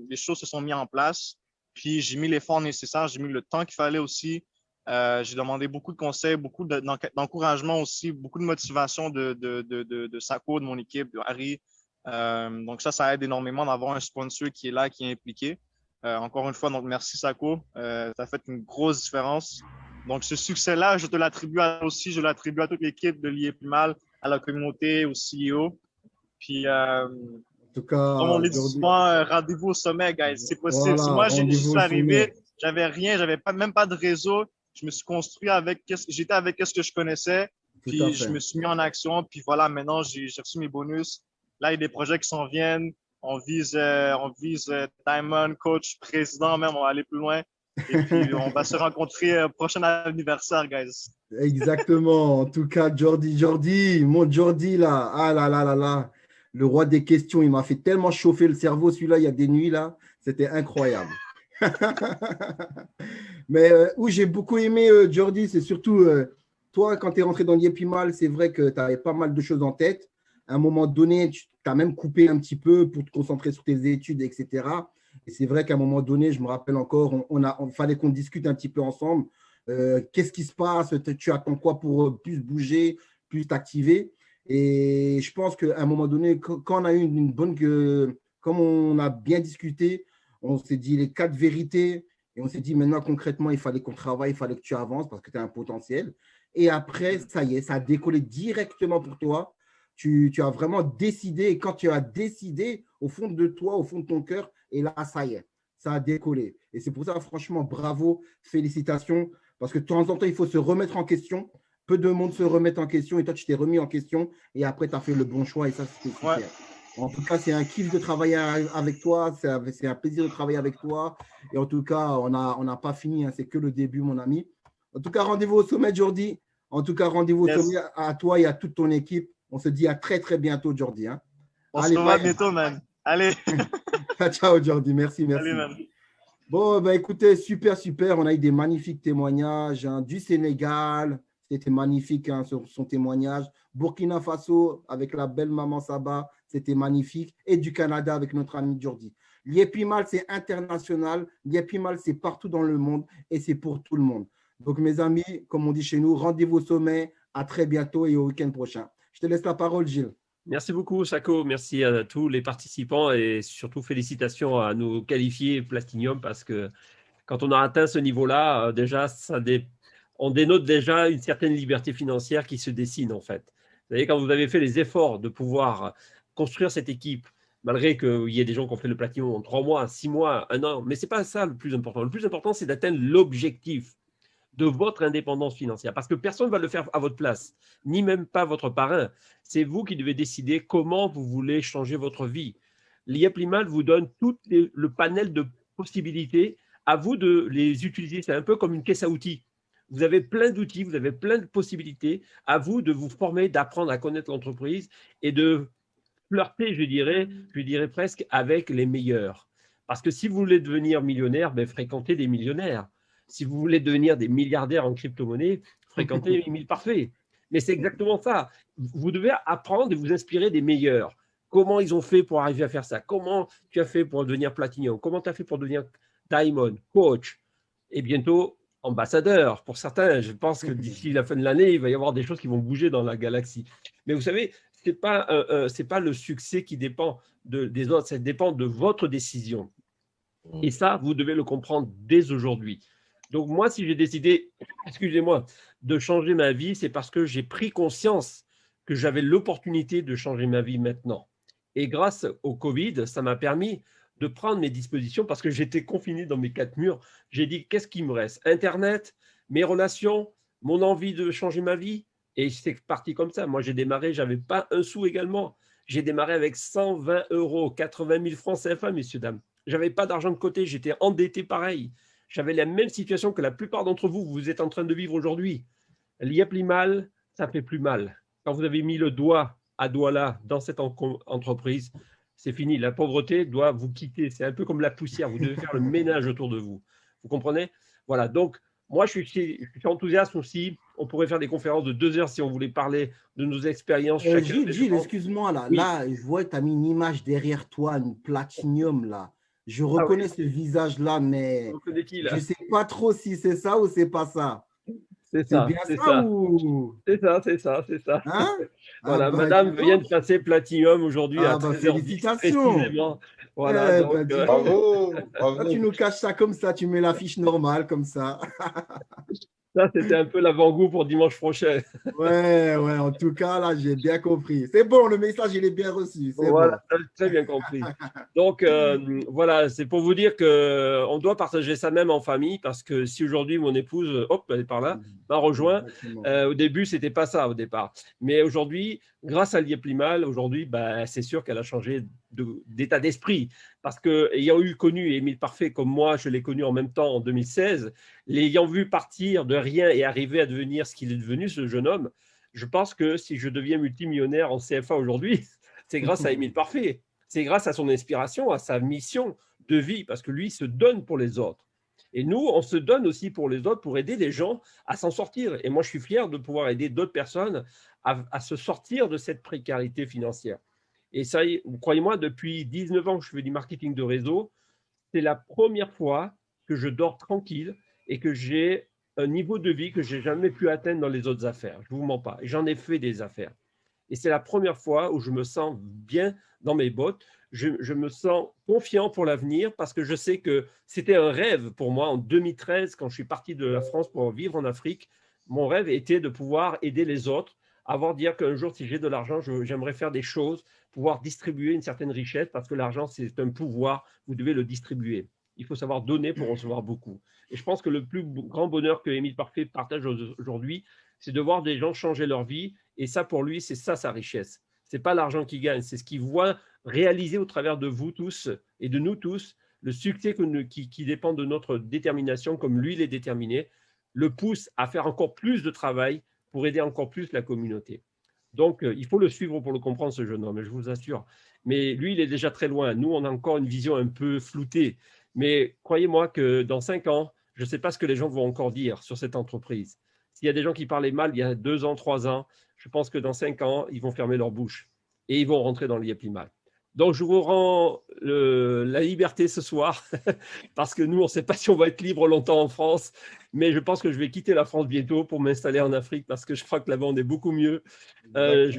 les choses se sont mises en place. Puis j'ai mis l'effort nécessaire, j'ai mis le temps qu'il fallait aussi. J'ai demandé beaucoup de conseils, beaucoup d'encouragement aussi, beaucoup de motivation de Sako, de mon équipe, de Harry. Donc ça aide énormément d'avoir un sponsor qui est là, qui est impliqué. Encore une fois, donc merci Sako, ça a fait une grosse différence. Donc ce succès-là, je te l'attribue aussi, je l'attribue à toute l'équipe de l'IEPMAL, à la communauté, au CEO. Puis En tout cas, comme on le dit souvent, rendez-vous au sommet, guys, c'est possible. Voilà, Si moi je suis arrivé, sommet. j'avais rien, même pas de réseau, je me suis construit j'étais avec ce que je connaissais, puis je me suis mis en action, puis voilà, maintenant j'ai reçu mes bonus. Là, il y a des projets qui s'en viennent. On vise Diamond, coach, président même. On va aller plus loin. Et puis, on va se rencontrer au prochain anniversaire, guys. Exactement. En tout cas, Jordi, mon Jordi, là. Ah là là là là. Le roi des questions, il m'a fait tellement chauffer le cerveau, celui-là, il y a des nuits, là. C'était incroyable. Mais où j'ai beaucoup aimé, Jordi, c'est surtout, toi, quand tu es rentré dans l'IEPMAL, c'est vrai que tu avais pas mal de choses en tête. À un moment donné, tu as même coupé un petit peu pour te concentrer sur tes études, etc. Et c'est vrai qu'à un moment donné, je me rappelle encore, il fallait qu'on discute un petit peu ensemble. Qu'est-ce qui se passe? Tu attends quoi pour plus bouger, plus t'activer? Et je pense qu'à un moment donné, quand on a eu une bonne… comme on a bien discuté, on s'est dit les 4 vérités et on s'est dit maintenant concrètement, il fallait qu'on travaille, il fallait que tu avances parce que tu as un potentiel. Et après, ça y est, ça a décollé directement pour toi. Tu as vraiment décidé, et quand tu as décidé au fond de toi, au fond de ton cœur, et là, ça y est, ça a décollé. Et c'est pour ça, franchement, bravo, félicitations, parce que de temps en temps, il faut se remettre en question. Peu de monde se remet en question, et toi, tu t'es remis en question, et après, tu as fait le bon choix, et ça, c'était super. Ouais. En tout cas, c'est un kiff de travailler avec toi, c'est un plaisir de travailler avec toi, et en tout cas, on n'a pas fini, hein, c'est que le début, mon ami. En tout cas, rendez-vous au sommet, Jordi. En tout cas, rendez-vous au sommet à toi et à toute ton équipe. On se dit à très, très bientôt, Jordi. Hein. On se revoit bientôt, man. Allez. Ciao, Jordi. Merci. Allez, man. Bon, ben, écoutez, super. On a eu des magnifiques témoignages du Sénégal. C'était magnifique, hein, son témoignage. Burkina Faso, avec la belle maman Saba, c'était magnifique. Et du Canada, avec notre ami Jordi. L'Iepimal, c'est international. L'Iepimal, c'est partout dans le monde et c'est pour tout le monde. Donc, mes amis, comme on dit chez nous, rendez-vous au sommet. À très bientôt et au week-end prochain. Je te laisse la parole, Gilles. Merci beaucoup, Sako. Merci à tous les participants et surtout félicitations à nous qualifier Platinum parce que quand on a atteint ce niveau-là, déjà, on dénote déjà une certaine liberté financière qui se dessine en fait. Vous savez, quand vous avez fait les efforts de pouvoir construire cette équipe, malgré qu'il y ait des gens qui ont fait le Platinum en 3 mois, 6 mois, 1 an, mais ce n'est pas ça le plus important. Le plus important, c'est d'atteindre l'objectif de votre indépendance financière, parce que personne ne va le faire à votre place, ni même pas votre parrain. C'est vous qui devez décider comment vous voulez changer votre vie. L'IEP-LIMAL vous donne tout le panel de possibilités, à vous de les utiliser. C'est un peu comme une caisse à outils. Vous avez plein d'outils, vous avez plein de possibilités, à vous de vous former, d'apprendre à connaître l'entreprise et de flirter, je dirais presque, avec les meilleurs. Parce que si vous voulez devenir millionnaire, fréquentez des millionnaires. Si vous voulez devenir des milliardaires en crypto-monnaie, fréquentez Émile Parfait. Mais c'est exactement ça. Vous devez apprendre et vous inspirer des meilleurs. Comment ils ont fait pour arriver à faire ça? Comment tu as fait pour devenir Platinum? Comment tu as fait pour devenir Diamond, coach et bientôt ambassadeur pour certains? Je pense que d'ici la fin de l'année, il va y avoir des choses qui vont bouger dans la galaxie. Mais vous savez, ce n'est pas le succès qui dépend des autres, ça dépend de votre décision. Et ça, vous devez le comprendre dès aujourd'hui. Donc moi, si j'ai décidé, excusez-moi, de changer ma vie, c'est parce que j'ai pris conscience que j'avais l'opportunité de changer ma vie maintenant. Et grâce au Covid, ça m'a permis de prendre mes dispositions parce que j'étais confiné dans mes 4 murs. J'ai dit, qu'est-ce qui me reste? Internet, mes relations, mon envie de changer ma vie. Et c'est parti comme ça. Moi, j'ai démarré, je n'avais pas un sou également. J'ai démarré avec 120 €, 80 000 francs CFA, messieurs, dames. Je n'avais pas d'argent de côté, j'étais endetté pareil. J'avais la même situation que la plupart d'entre vous, vous êtes en train de vivre aujourd'hui. L'IEP-LIMAL, ça fait plus mal. Quand vous avez mis le doigt à Douala dans cette entreprise, c'est fini. La pauvreté doit vous quitter. C'est un peu comme la poussière. Vous devez faire le ménage autour de vous. Vous comprenez? Voilà. Donc, moi, je suis enthousiaste aussi. On pourrait faire des conférences de 2 heures si on voulait parler de nos expériences. Gilles, excuse-moi, là. Oui. Là, je vois que tu as mis une image derrière toi, une Platinum, là. Je reconnais ce visage-là, mais je ne sais pas trop si c'est ça ou c'est pas ça. C'est ça. Bien ça ou... C'est ça. Hein? Voilà, madame vient de passer Platinum aujourd'hui à 13h10 félicitations. Précisément. Voilà, bravo. Toi, tu nous caches ça comme ça, tu mets l'affiche normale comme ça. Ça, c'était un peu l'avant-goût pour dimanche prochain. Ouais, en tout cas, là, j'ai bien compris. C'est bon, le message, il est bien reçu. Voilà, bon. Très bien compris. Donc, voilà, c'est pour vous dire qu'on doit partager ça même en famille parce que si aujourd'hui, mon épouse, hop, elle est par là, m'a rejoint, au début, ce n'était pas ça au départ. Mais aujourd'hui, grâce à l'IEP-LIMAL, aujourd'hui, c'est sûr qu'elle a changé d'état d'esprit parce qu'ayant connu Émile Parfait comme moi, je l'ai connu en même temps en 2016, l'ayant vu partir de rien et arriver à devenir ce qu'il est devenu, ce jeune homme, je pense que si je deviens multimillionnaire en CFA aujourd'hui, c'est grâce à Émile Parfait. C'est grâce à son inspiration, à sa mission de vie, parce que lui se donne pour les autres. Et nous, on se donne aussi pour les autres, pour aider des gens à s'en sortir. Et moi, je suis fier de pouvoir aider d'autres personnes à se sortir de cette précarité financière. Et ça, croyez-moi, depuis 19 ans que je fais du marketing de réseau, c'est la première fois que je dors tranquille et que j'ai un niveau de vie que je n'ai jamais pu atteindre dans les autres affaires. Je ne vous mens pas. J'en ai fait des affaires. Et c'est la première fois où je me sens bien dans mes bottes. Je me sens confiant pour l'avenir parce que je sais que c'était un rêve pour moi en 2013, quand je suis parti de la France pour vivre en Afrique. Mon rêve était de pouvoir aider les autres, dire qu'un jour, si j'ai de l'argent, j'aimerais faire des choses, pouvoir distribuer une certaine richesse parce que l'argent, c'est un pouvoir, vous devez le distribuer. Il faut savoir donner pour recevoir beaucoup. Et je pense que le plus grand bonheur que Émile Parfait partage aujourd'hui, c'est de voir des gens changer leur vie. Et ça, pour lui, c'est ça sa richesse. Ce n'est pas l'argent qu'il gagne, c'est ce qu'il voit réaliser au travers de vous tous et de nous tous. Le succès qui dépend de notre détermination, comme lui l'est déterminé, le pousse à faire encore plus de travail pour aider encore plus la communauté. Donc, il faut le suivre pour le comprendre, ce jeune homme, je vous assure. Mais lui, il est déjà très loin. Nous, on a encore une vision un peu floutée. Mais croyez-moi que dans 5 ans, je ne sais pas ce que les gens vont encore dire sur cette entreprise. S'il y a des gens qui parlaient mal il y a 2 ans, 3 ans, je pense que dans 5 ans, ils vont fermer leur bouche et ils vont rentrer dans l'IEP-LIMAL. Donc, je vous rends la liberté ce soir, parce que nous, on ne sait pas si on va être libre longtemps en France, mais je pense que je vais quitter la France bientôt pour m'installer en Afrique, parce que je crois que là-bas, on est beaucoup mieux. Je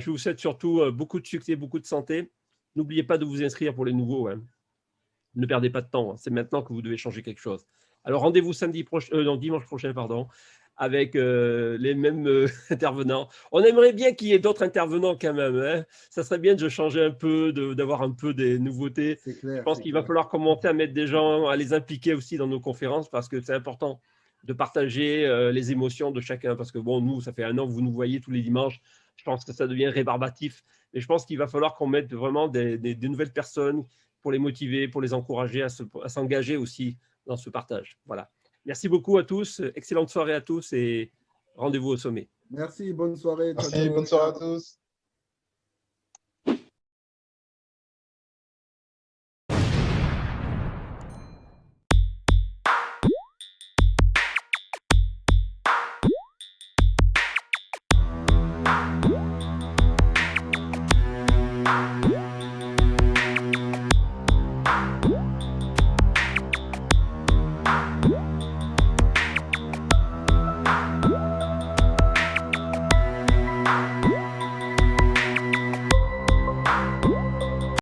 vous souhaite surtout beaucoup de succès, beaucoup de santé. N'oubliez pas de vous inscrire pour les nouveaux. Hein. Ne perdez pas de temps. Hein. C'est maintenant que vous devez changer quelque chose. Alors, rendez-vous dimanche prochain, avec les mêmes intervenants. On aimerait bien qu'il y ait d'autres intervenants quand même. Hein. Ça serait bien de changer un peu, d'avoir un peu des nouveautés. Clair, je pense qu'il va falloir commencer à mettre des gens, à les impliquer aussi dans nos conférences, parce que c'est important de partager les émotions de chacun. Parce que bon, nous, ça fait 1 an que vous nous voyez tous les dimanches. Je pense que ça devient rébarbatif. Et je pense qu'il va falloir qu'on mette vraiment des nouvelles personnes pour les motiver, pour les encourager à s'engager aussi dans ce partage. Voilà. Merci beaucoup à tous. Excellente soirée à tous et rendez-vous au sommet. Merci, bonne soirée. Merci, bonne soirée à tous.